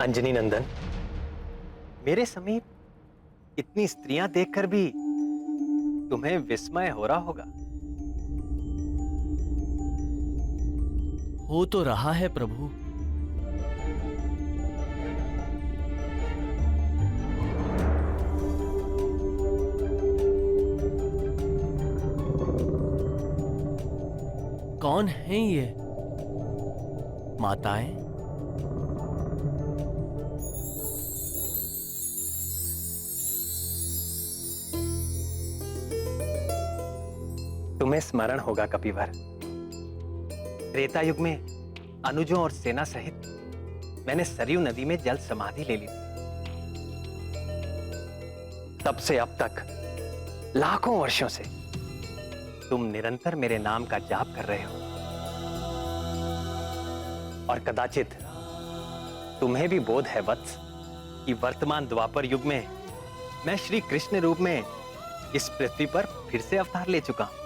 अंजनी नंदन, मेरे समीप इतनी स्त्रियां देखकर भी तुम्हें विस्मय हो रहा होगा। हो तो रहा है प्रभु। कौन हैं ये माताएं? तुम्हें स्मरण होगा कपिवर, त्रेता युग में अनुजों और सेना सहित मैंने सरयू नदी में जल समाधि ले ली थी। तब से अब तक लाखों वर्षों से तुम निरंतर मेरे नाम का जाप कर रहे हो, और कदाचित तुम्हें भी बोध है वत्स कि वर्तमान द्वापर युग में मैं श्री कृष्ण रूप में इस पृथ्वी पर फिर से अवतार ले चुका हूं।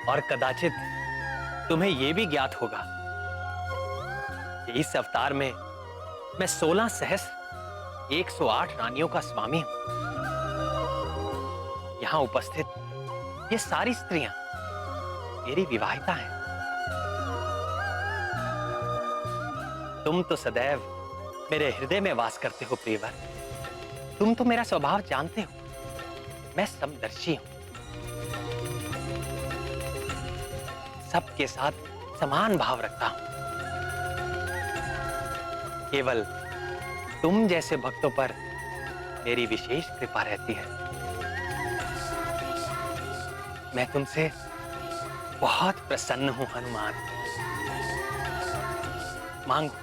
और कदाचित तुम्हें यह भी ज्ञात होगा कि इस अवतार में मैं 16 सहस्र 108 रानियों का स्वामी हूं। यहां उपस्थित ये सारी स्त्रियां मेरी विवाहिता हैं। तुम तो सदैव मेरे हृदय में वास करते हो प्रियवर। तुम तो मेरा स्वभाव जानते हो, मैं समदर्शी हूं, सबके साथ समान भाव रखता हूं। केवल तुम जैसे भक्तों पर मेरी विशेष कृपा रहती है। मैं तुमसे बहुत प्रसन्न हूं हनुमान। मांगो,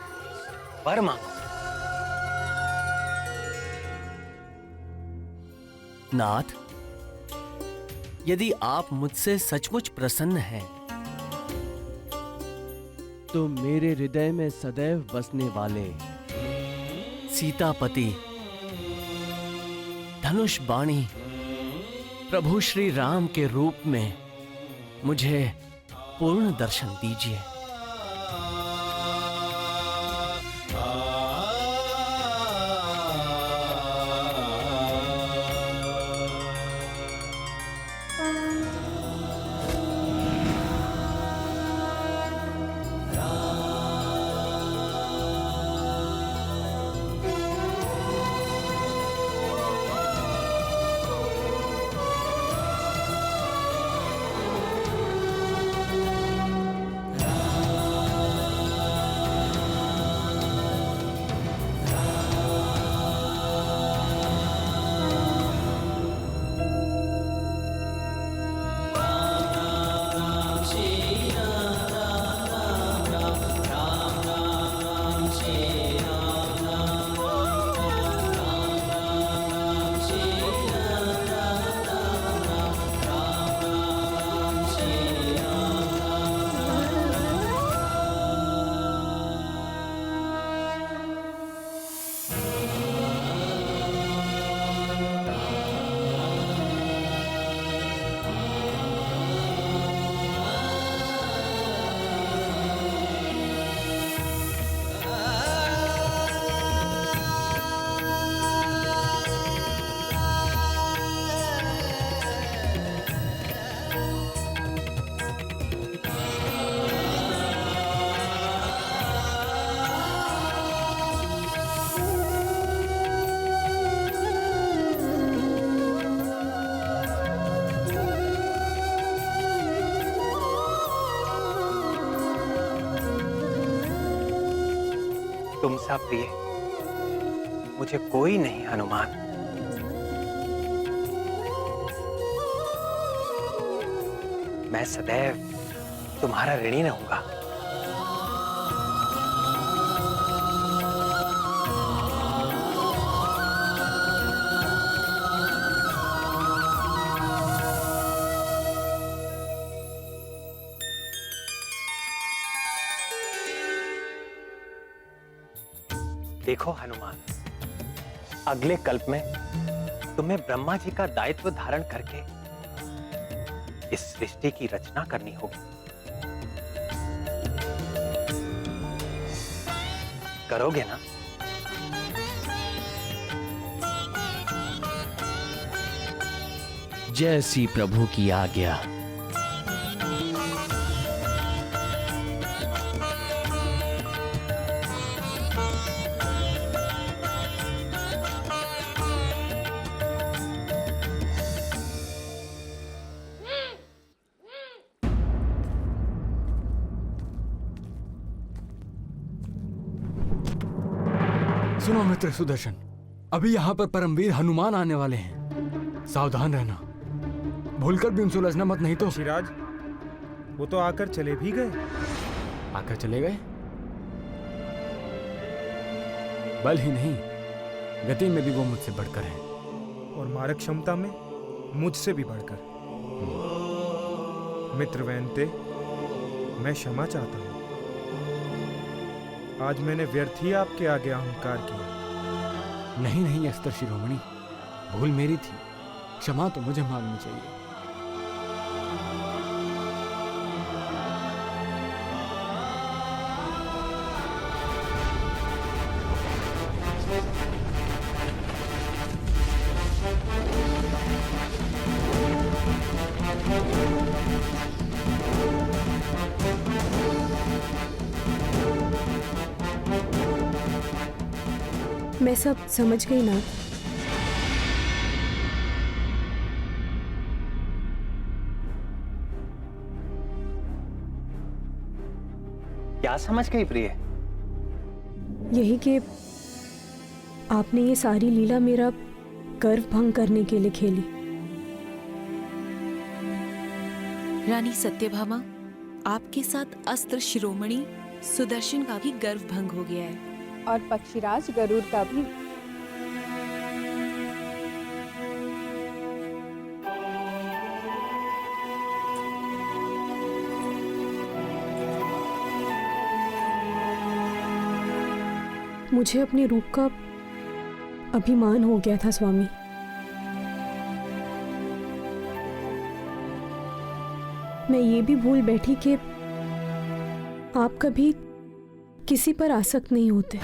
वर मांगो। नाथ, यदि आप मुझसे सचमुच प्रसन्न हैं, तो मेरे हृदय में सदैव बसने वाले सीतापति धनुष बाणी प्रभु श्री राम के रूप में मुझे पूर्ण दर्शन दीजिए। तुम सा प्रिय मुझे कोई नहीं हनुमान। मैं सदैव तुम्हारा ऋणी रहूंगा। देखो हनुमान, अगले कल्प में तुम्हें ब्रह्मा जी का दायित्व धारण करके इस सृष्टि की रचना करनी होगी। करोगे ना? जैसी प्रभु की आज्ञा। सुनो मित्र सुदर्शन, अभी यहाँ पर परमवीर हनुमान आने वाले हैं। सावधान रहना, भूलकर भी उनसे उलझना मत, नहीं तो। ऋषिराज, वो तो आकर चले भी गए। आकर चले गए? बल ही नहीं, गति में भी वो मुझसे बढ़कर है, और मारक क्षमता में मुझसे भी बढ़कर। मित्र वैनते, मैं क्षमा चाहता हूं। आज मैंने व्यर्थ ही आपके आगे अहंकार किया। नहीं नहीं अस्त्र शिरोमणि, भूल मेरी थी, क्षमा तो मुझे मांगनी चाहिए। मैं सब समझ गई ना। क्या समझ गई प्रिय? यही कि आपने ये सारी लीला मेरा गर्व भंग करने के लिए खेली। रानी सत्यभामा, आपके साथ अस्त्र शिरोमणि सुदर्शन का भी गर्व भंग हो गया है, और पक्षीराज गरुड़ का भी। मुझे अपने रूप का अभिमान हो गया था स्वामी। मैं ये भी भूल बैठी कि आप कभी किसी पर आसक्त नहीं होते,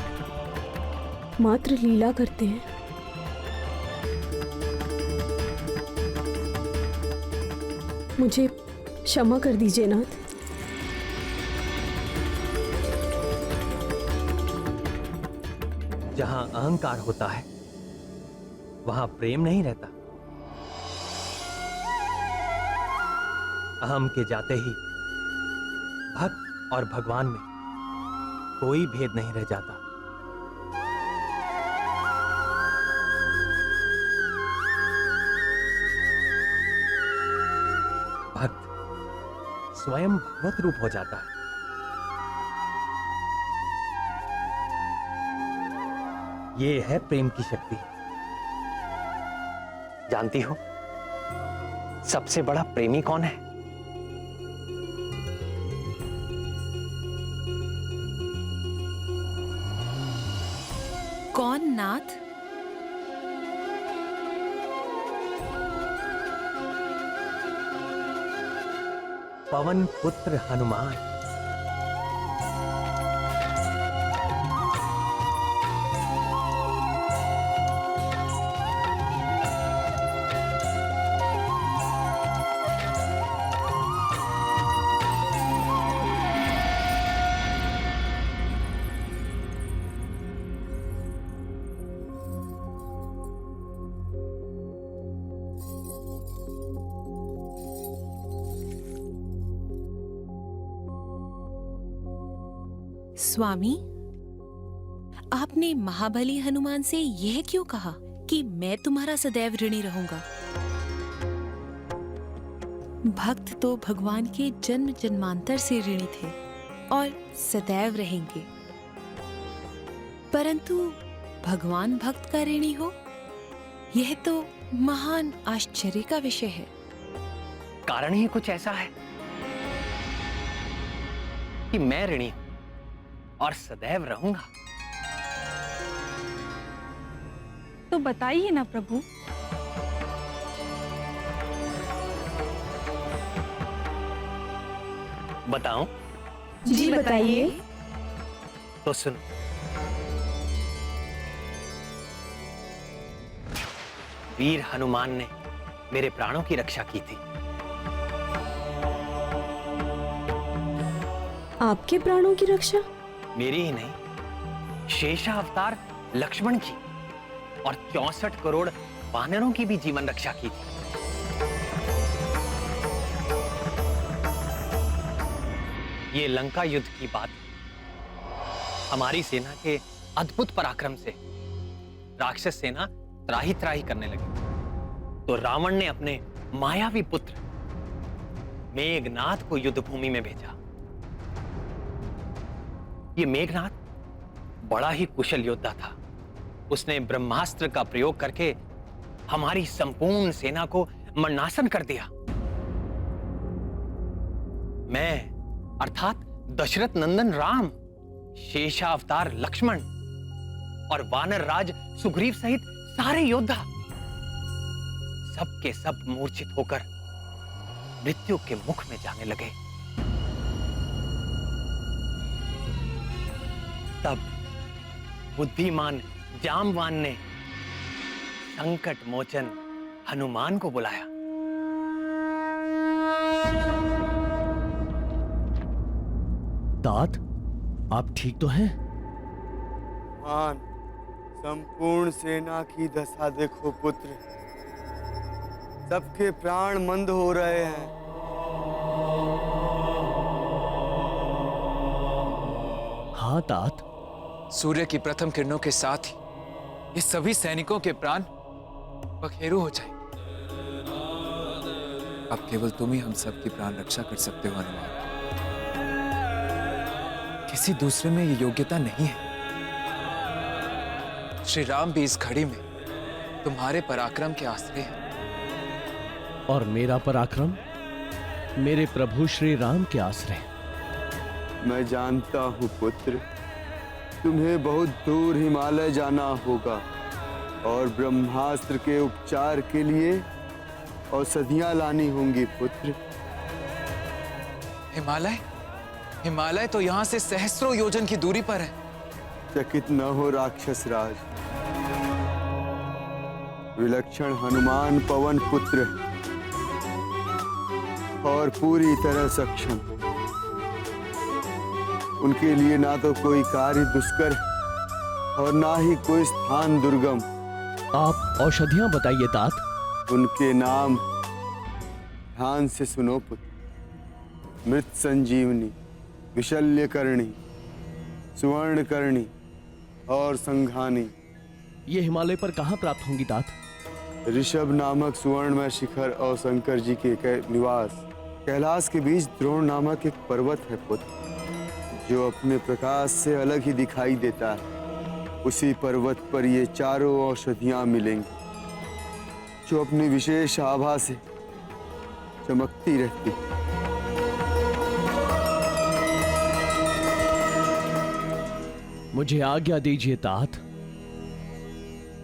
मात्र लीला करते हैं। मुझे क्षमा कर दीजिए नाथ। जहां अहंकार होता है वहां प्रेम नहीं रहता। अहम के जाते ही भक्त और भगवान में कोई भेद नहीं रह जाता। भक्त स्वयं भगवत रूप हो जाता है। ये है प्रेम की शक्ति। जानती हो सबसे बड़ा प्रेमी कौन है? कौन नाथ? पवन पुत्र हनुमान। स्वामी, आपने महाबली हनुमान से यह क्यों कहा कि मैं तुम्हारा सदैव ऋणी रहूंगा? भक्त तो भगवान के जन्म जन्मांतर से ऋणी थे और सदैव रहेंगे, परंतु भगवान भक्त का ऋणी हो, यह तो महान आश्चर्य का विषय है। कारण ही कुछ ऐसा है कि मैं ऋणी हूं और सदैव रहूंगा। तो बताइए ना प्रभु। बताऊं? जी बताइए। तो सुनो। वीर हनुमान ने मेरे प्राणों की रक्षा की थी। आपके प्राणों की रक्षा? मेरी ही नहीं, शेषावतार लक्ष्मण की और 64 करोड़ वानरों की भी जीवन रक्षा की थी। ये लंका युद्ध की बात है। हमारी सेना के अद्भुत पराक्रम से राक्षस सेना त्राही त्राही करने लगी, तो रावण ने अपने मायावी पुत्र मेघनाथ को युद्ध भूमि में भेजा। ये मेघनाथ बड़ा ही कुशल योद्धा था। उसने ब्रह्मास्त्र का प्रयोग करके हमारी संपूर्ण सेना को मरणासन कर दिया। मैं अर्थात दशरथ नंदन राम, शेषावतार लक्ष्मण और वानर राज सुग्रीव सहित सारे योद्धा सबके सब मूर्छित होकर मृत्यु के मुख में जाने लगे। तब बुद्धिमान जामवान ने संकट मोचन हनुमान को बुलाया। तात, आप ठीक तो हैं? मान, संपूर्ण सेना की दशा देखो पुत्र। सबके प्राण मंद हो रहे हैं। हाँ तात, सूर्य की प्रथम किरणों के साथ ही ये सभी सैनिकों के प्राण पखेरु हो जाए। अब केवल तुम ही हम सब की प्राण रक्षा कर सकते हो हनुमान। किसी दूसरे में ये योग्यता नहीं है। श्री राम भी इस घड़ी में तुम्हारे पराक्रम के आश्रय हैं। और मेरा पराक्रम मेरे प्रभु श्री राम के आश्रय। मैं जानता हूँ पुत्र, तुम्हें बहुत दूर हिमालय जाना होगा और ब्रह्मास्त्र के उपचार के लिए औषधियां लानी होंगी पुत्र। हिमालय? हिमालय तो यहाँ से सहस्रों योजन की दूरी पर है। चकित न हो राक्षस राज। विलक्षण हनुमान पवन पुत्र और पूरी तरह सक्षम। उनके लिए ना तो कोई कार्य दुष्कर और ना ही कोई स्थान दुर्गम। आप औषधियां बताइए तात। उनके नाम ध्यान से सुनो पुत्र। मृत संजीवनी, विशल्यकर्णी, सुवर्णकर्णी और संघानी। ये हिमालय पर कहाँ प्राप्त होंगी तात? ऋषभ नामक सुवर्णमय शिखर और शंकर जी के निवास कैलाश के बीच द्रोण नामक एक पर्वत है पुत्र, जो अपने प्रकाश से अलग ही दिखाई देता है। उसी पर्वत पर ये चारों औषधियां मिलेंगी, जो अपनी विशेष आभा से चमकती रहती। मुझे आज्ञा दीजिए तात।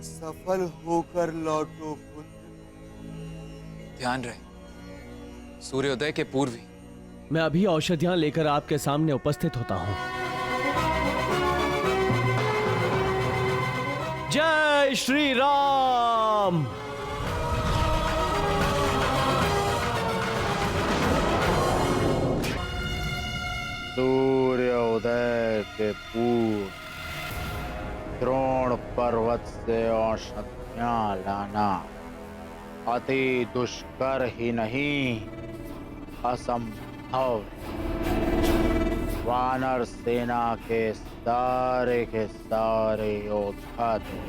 सफल होकर लौटो पुत्र। ध्यान रहे, सूर्योदय के पूर्व ही। मैं अभी औषधियां लेकर आपके सामने उपस्थित होता हूं। जय श्री राम। सूर्योदय के पूर्व द्रोण पर्वत से औषधियां लाना अति दुष्कर ही नहीं, असंभव। वानर सेना के सारे के सारे योद्धा थे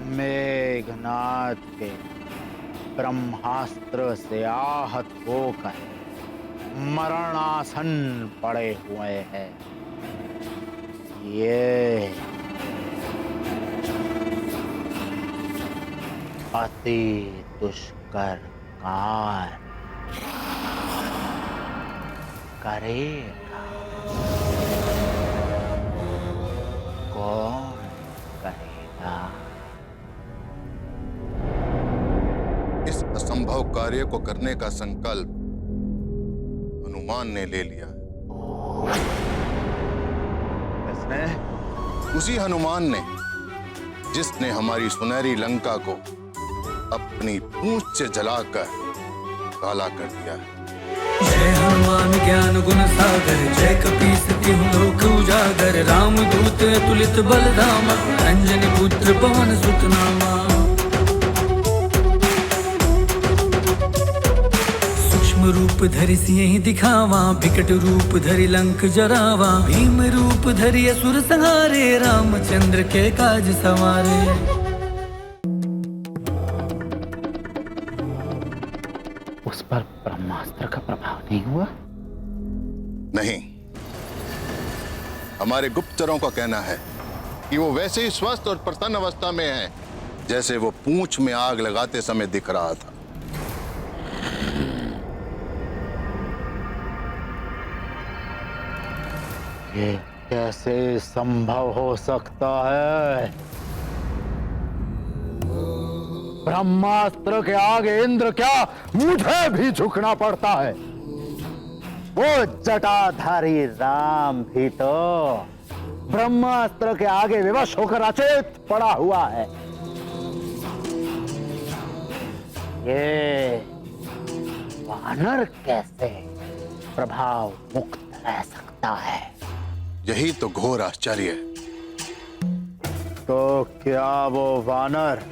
मेघनाद के ब्रह्मास्त्र से आहत होकर मरणासन पड़े हुए हैं। ये अति दुष्कर कार्य करेगा। कौन करेगा? इस असंभव कार्य को करने का संकल्प हनुमान ने ले लिया। किसने? उसी हनुमान ने जिसने हमारी सुनहरी लंका को अपनी पूंछ से जलाकर काला कर दिया। जय हनुमान ज्ञान गुण सागर, जय कपीस तिहुँ लोक उजागर, राम दूत अतुलित बल धामा, अंजनी पुत्र पवन सुत नामा। सूक्ष्म रूप धरि सिंह दिखावा, विकट रूप धरि लंक जरावा, भीम रूप धरि असुर संहारे, रामचंद्र के काज सवारे। उस पर ब्रह्मास्त्र का प्रभाव नहीं हुआ? नहीं, हमारे गुप्तचरों का कहना है कि वो वैसे ही स्वस्थ और प्रसन्न अवस्था में है जैसे वो पूंछ में आग लगाते समय दिख रहा था। ये कैसे संभव हो सकता है? ब्रह्मास्त्र के आगे इंद्र क्या, मुझे भी झुकना पड़ता है। वो जटाधारी राम भी तो ब्रह्मास्त्र के आगे विवश होकर अचेत पड़ा हुआ है। ये वानर कैसे प्रभाव मुक्त रह सकता है? यही तो घोर आश्चर्य है। तो क्या वो वानर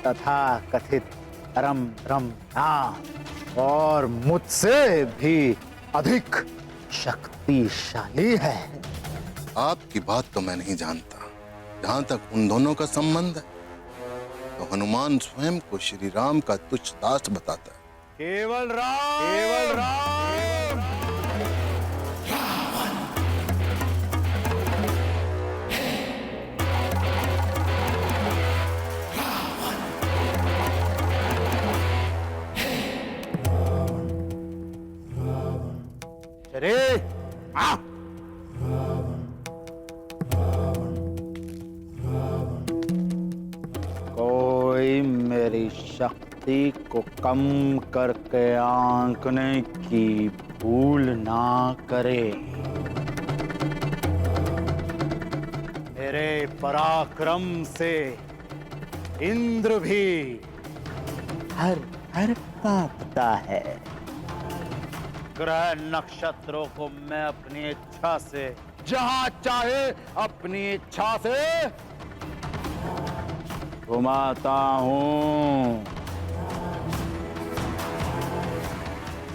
तथा कथित परम ब्रह्म नाम और मुझसे भी अधिक शक्तिशाली है? आपकी बात तो मैं नहीं जानता। जहां तक उन दोनों का संबंध है तो हनुमान स्वयं को श्री राम का तुच्छ दास बताता है। केवल राम, केवल राम। अरे कोई मेरी शक्ति को कम करके आंकने की भूल ना करे। मेरे पराक्रम से इंद्र भी हर हर कांपता है। ग्रह नक्षत्रों को मैं अपनी इच्छा से जहां चाहे अपनी इच्छा से घुमाता हूं।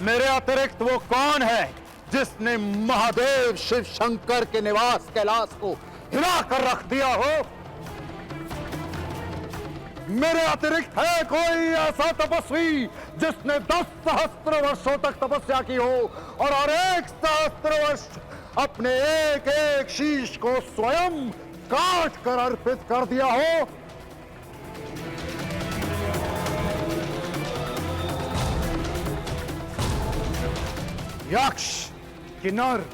मेरे अतिरिक्त वो कौन है जिसने महादेव शिव शंकर के निवास कैलाश को हिला कर रख दिया हो? मेरे अतिरिक्त है कोई ऐसा तपस्वी जिसने 10 सहस्त्र वर्षों तक तपस्या की हो और हर 1 सहस्त्र वर्ष अपने एक एक शीश को स्वयं काट कर अर्पित कर दिया हो? यक्ष, किन्नर,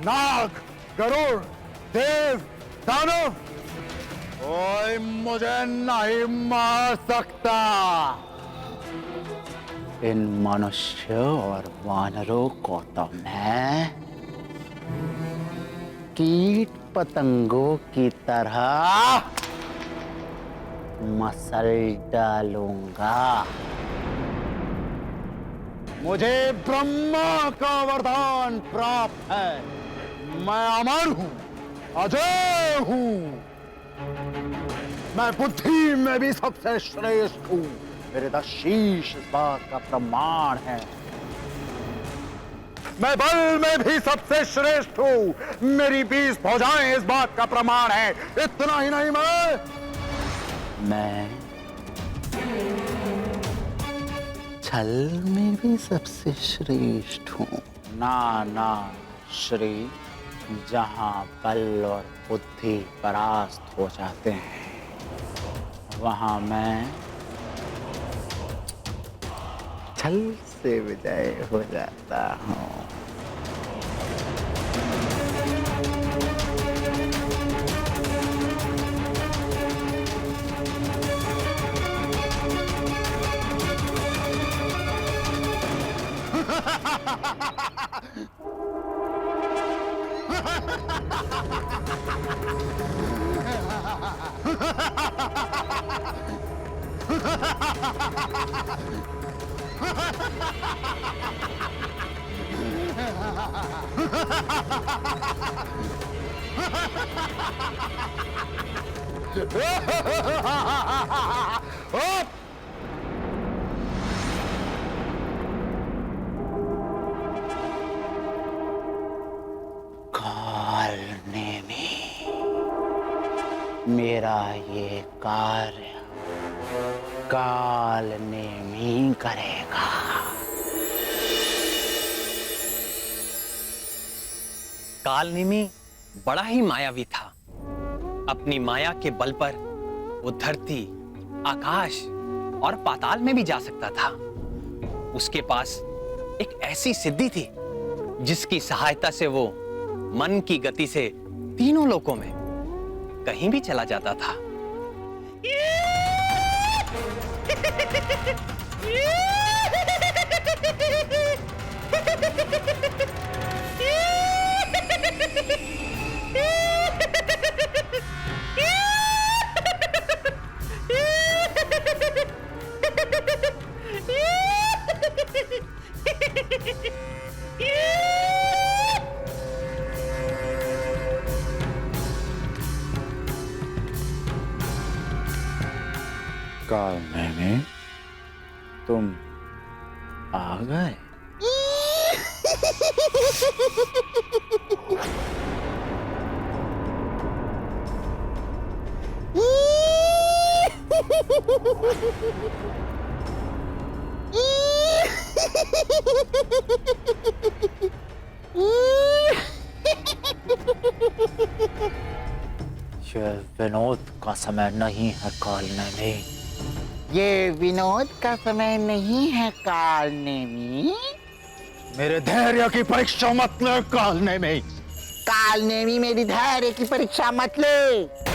नाग, गरुड़, देव, दानव, कोई मुझे नहीं मार सकता। इन मनुष्य और वानरों को तो मैं कीट पतंगों की तरह मसल डालूंगा। मुझे ब्रह्मा का वरदान प्राप्त है। मैं अमर हूं, अजय हूं। मैं बुद्धि में भी सबसे श्रेष्ठ हूं। मेरे 10 शीश इस बात का प्रमाण है। मैं बल में भी सबसे श्रेष्ठ हूं। मेरी 20 भुजाएं इस बात का प्रमाण है। इतना ही नहीं, मैं छल में भी सबसे श्रेष्ठ हूं। ना श्री, जहां बल और बुद्धि परास्त हो जाते हैं, वहां मैं छल से विजय हो जाता हूं। मेरा ये कार्य काल नेमी करेगा। कालनेमी बड़ा ही मायावी था। अपनी माया के बल पर वो धरती, आकाश और पाताल में भी जा सकता था। उसके पास एक ऐसी सिद्धि थी जिसकी सहायता से वो मन की गति से तीनों लोकों में कहीं भी चला जाता था। कालनेमी, तुम आ गए। ये विनोद का समय नहीं है कालनेमी। ये विनोद का समय नहीं है कालनेमी। मेरे धैर्य की परीक्षा मत ले कालनेमी। कालनेमी, मेरी धैर्य की परीक्षा मत ले।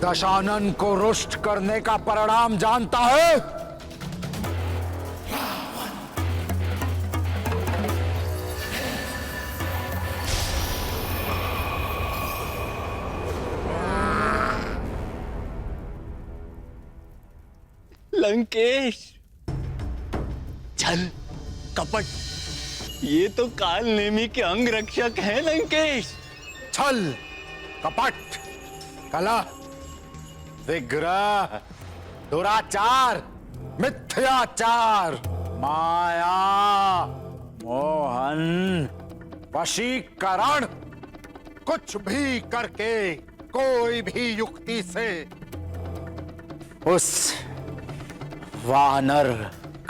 दशानन को रुष्ट करने का परिणाम जानता है? लंकेश, छल, कपट, ये तो कालनेमी के अंग रक्षक हैं लंकेश। छल, कपट, कला, विग्रह, दुराचार, मिथ्याचार, माया, मोहन, वशीकरण, कुछ भी करके, कोई भी युक्ति से उस वानर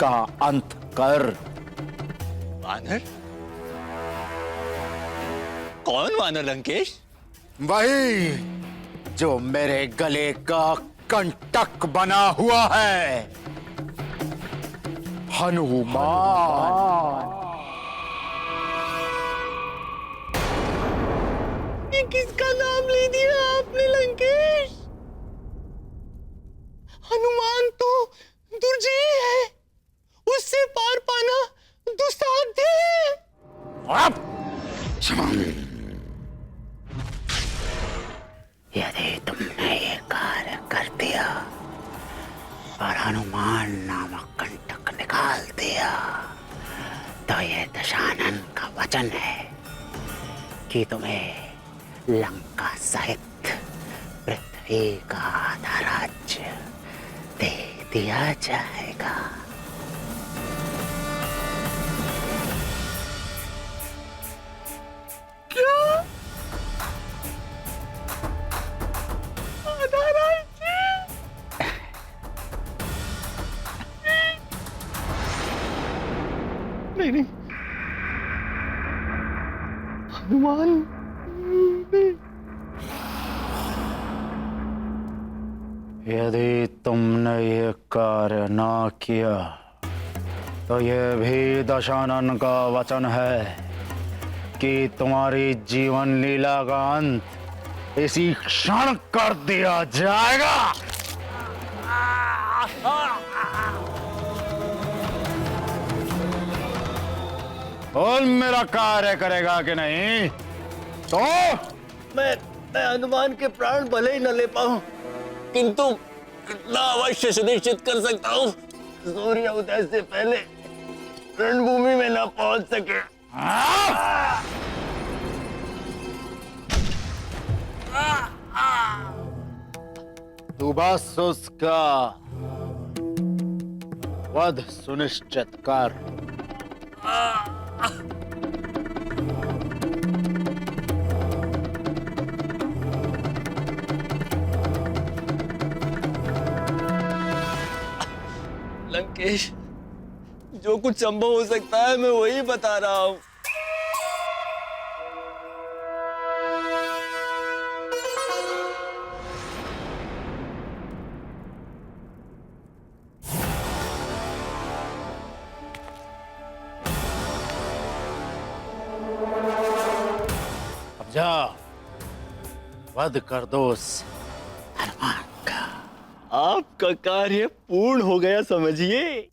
का अंत कर। वानर? कौन वानर लंकेश? वही जो मेरे गले का कंटक बना हुआ है, हनुमान। ये किसका नाम ले दिया आपने लंकेश? हनुमान तो दुर्जय है, उससे पार पाना दुस्साध्य है। यदि तुमने ये कार्य कर दिया और हनुमान नामक कंटक निकाल दिया तो ये दशानन का वचन है कि तुम्हें लंका सहित पृथ्वी का आधा राज्य दे दिया जाएगा। क्या? आधा राज्य? नहीं, हनुमान यदि तुमने ये कार्य ना किया तो ये भी दशानन का वचन है कि तुम्हारी जीवन लीला का अंत इसी क्षण कर दिया जाएगा। और मेरा कार्य करेगा कि नहीं? तो मैं हनुमान के प्राण भले ही न ले पाऊं, किंतु इतना अवश्य सुनिश्चित कर सकता हूं, सूर्य उदय से पहले रणभूमि में न पहुंच सके। तू बस उसका वध सुनिश्चित कर। लंकेश, जो कुछ संभव हो सकता है मैं वही बता रहा हूं। अब जा वध कर दो उस हनुमान का। आपका कार्य पूर्ण हो गया समझिए।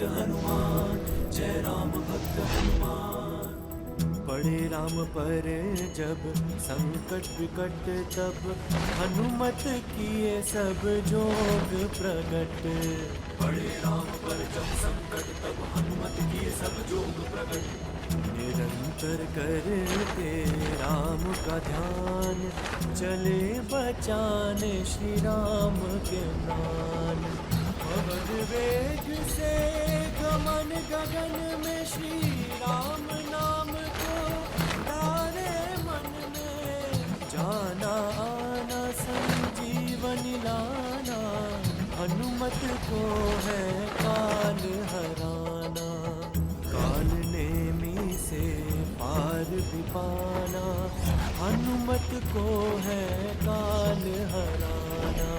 हनुमान, जय राम भक्त हनुमान। पड़े राम पर जब संकट विकट तब हनुमत किए सब जोग प्रकट। पड़े राम पर जब संकट तब हनुमत किए सब जोग प्रकट। निरंतर करते राम का ध्यान चले बचाने श्री राम के नाम। पवन वेग से गमन गगन में श्री राम नाम को तारे मन में। जाना आना संजीवन लाना हनुमत को है काल हराना। काल नेमी से पार भी पाना हनुमत को है काल हराना।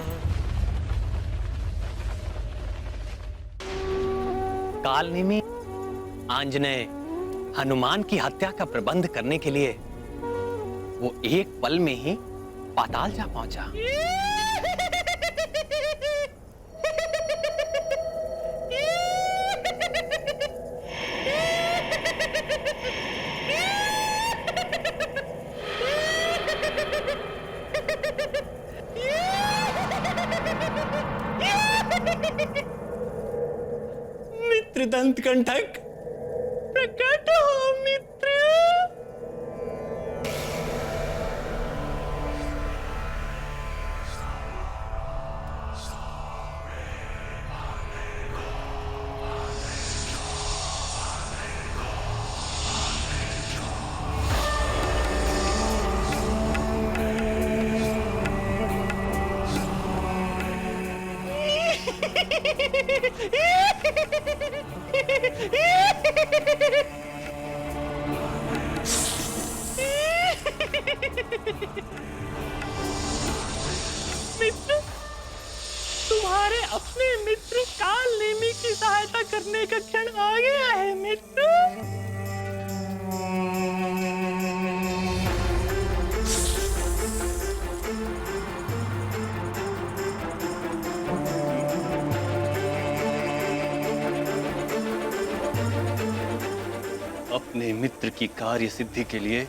कालनेमी आंजनेय हनुमान की हत्या का प्रबंध करने के लिए वो एक पल में ही पाताल जा पहुंचा। मित्र दंत कंठक प्रकट हो मित्र। मित्र, तुम्हारे अपने मित्र काल नेमी की सहायता करने का क्षण आ गया है मित्र। अपने मित्र की कार्य सिद्धि के लिए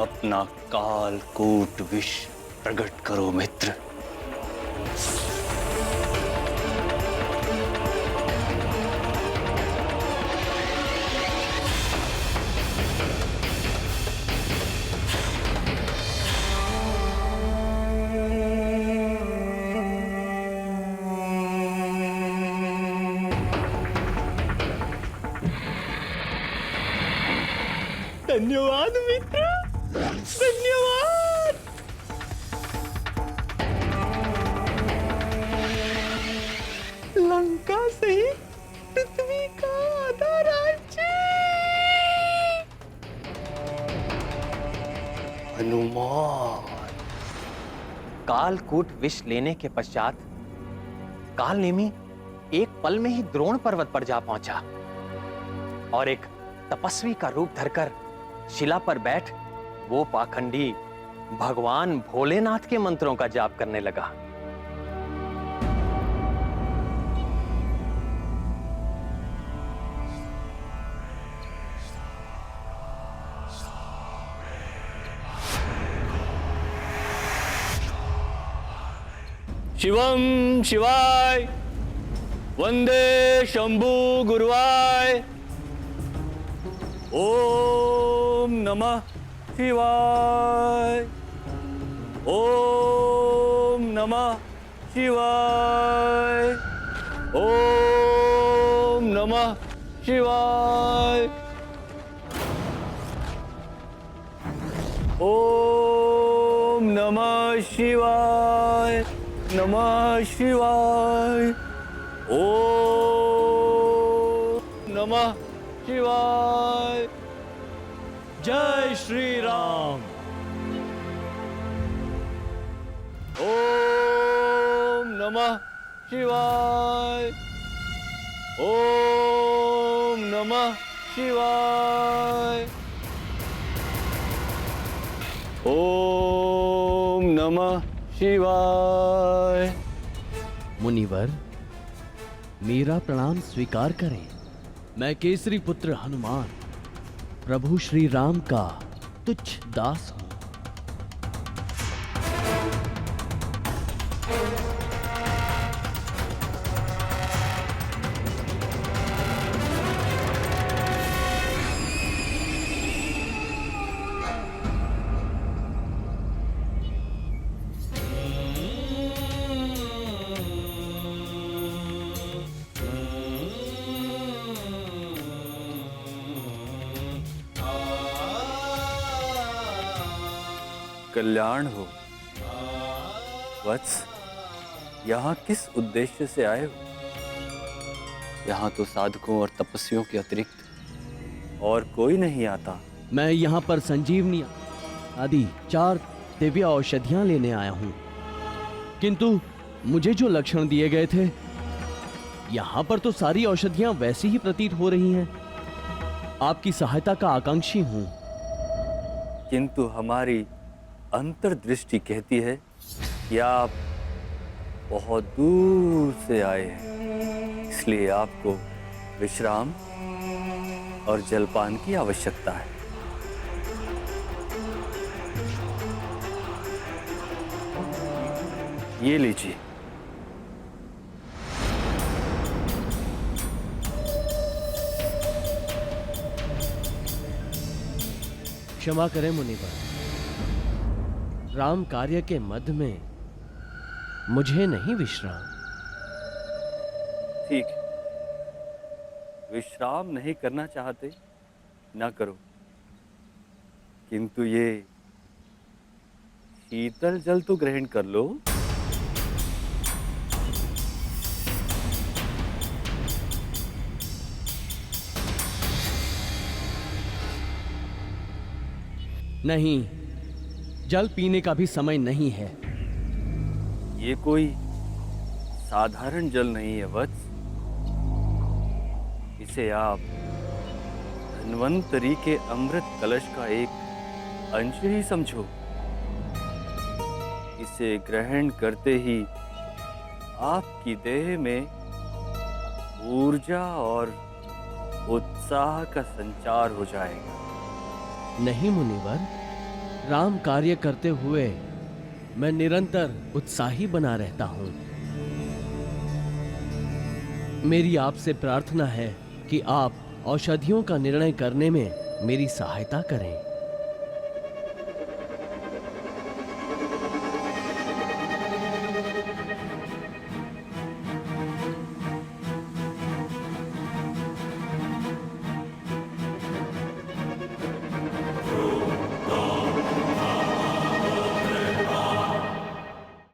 अपना कालकूट विष प्रकट करो मित्र। धन्यवाद मित्र, धन्यवाद। लंका सहित पृथ्वी का आधा राज्य। हनुमान। कालकूट विष लेने के पश्चात कालनेमी एक पल में ही द्रोण पर्वत पर जा पहुंचा और एक तपस्वी का रूप धरकर शिला पर बैठ वो पाखंडी भगवान भोलेनाथ के मंत्रों का जाप करने लगा। शिवम शिवाय, वंदे शंभु गुरुवाय, ओम नमः शिवाय, ओम नमः शिवाय, ओम नमः शिवाय, ओम नमः शिवाय, नमः शिवाय, ओम नमः शिवाय। जय श्री राम। ओम नमः शिवाय, ओम नमः शिवाय, ओम नमः शिवाय। मुनिवर, मेरा प्रणाम स्वीकार करें। मैं केसरी पुत्र हनुमान प्रभु श्री राम का तुच्छ दास हूं। कल्याण हो। वत्स, यहाँ किस उद्देश्य से आए हो? यहाँ तो साधकों और तपस्वियों के अतिरिक्त और कोई नहीं आता। मैं यहाँ पर संजीवनी आदि 4 दिव्य औषधियां लेने आया हूँ, किंतु मुझे जो लक्षण दिए गए थे, यहाँ पर तो सारी औषधियां वैसी ही प्रतीत हो रही हैं। आपकी सहायता का आकांक्षी हूँ। किंतु हमारी अंतर्दृष्टि कहती है कि आप बहुत दूर से आए हैं, इसलिए आपको विश्राम और जलपान की आवश्यकता है। ये लीजिए। क्षमा करें मुनिवर, राम कार्य के मध्य में मुझे नहीं विश्राम। ठीक है, विश्राम नहीं करना चाहते ना करो, किंतु ये शीतल जल तो ग्रहण कर लो। नहीं, जल पीने का भी समय नहीं है। ये कोई साधारण जल नहीं है वत्स। इसे आप धन्वंतरी के अमृत कलश का एक अंश ही समझो। इसे ग्रहण करते ही आपकी देह में ऊर्जा और उत्साह का संचार हो जाएगा। नहीं मुनिवर, राम कार्य करते हुए मैं निरंतर उत्साही बना रहता हूं। मेरी आपसे प्रार्थना है कि आप औषधियों का निर्णय करने में मेरी सहायता करें।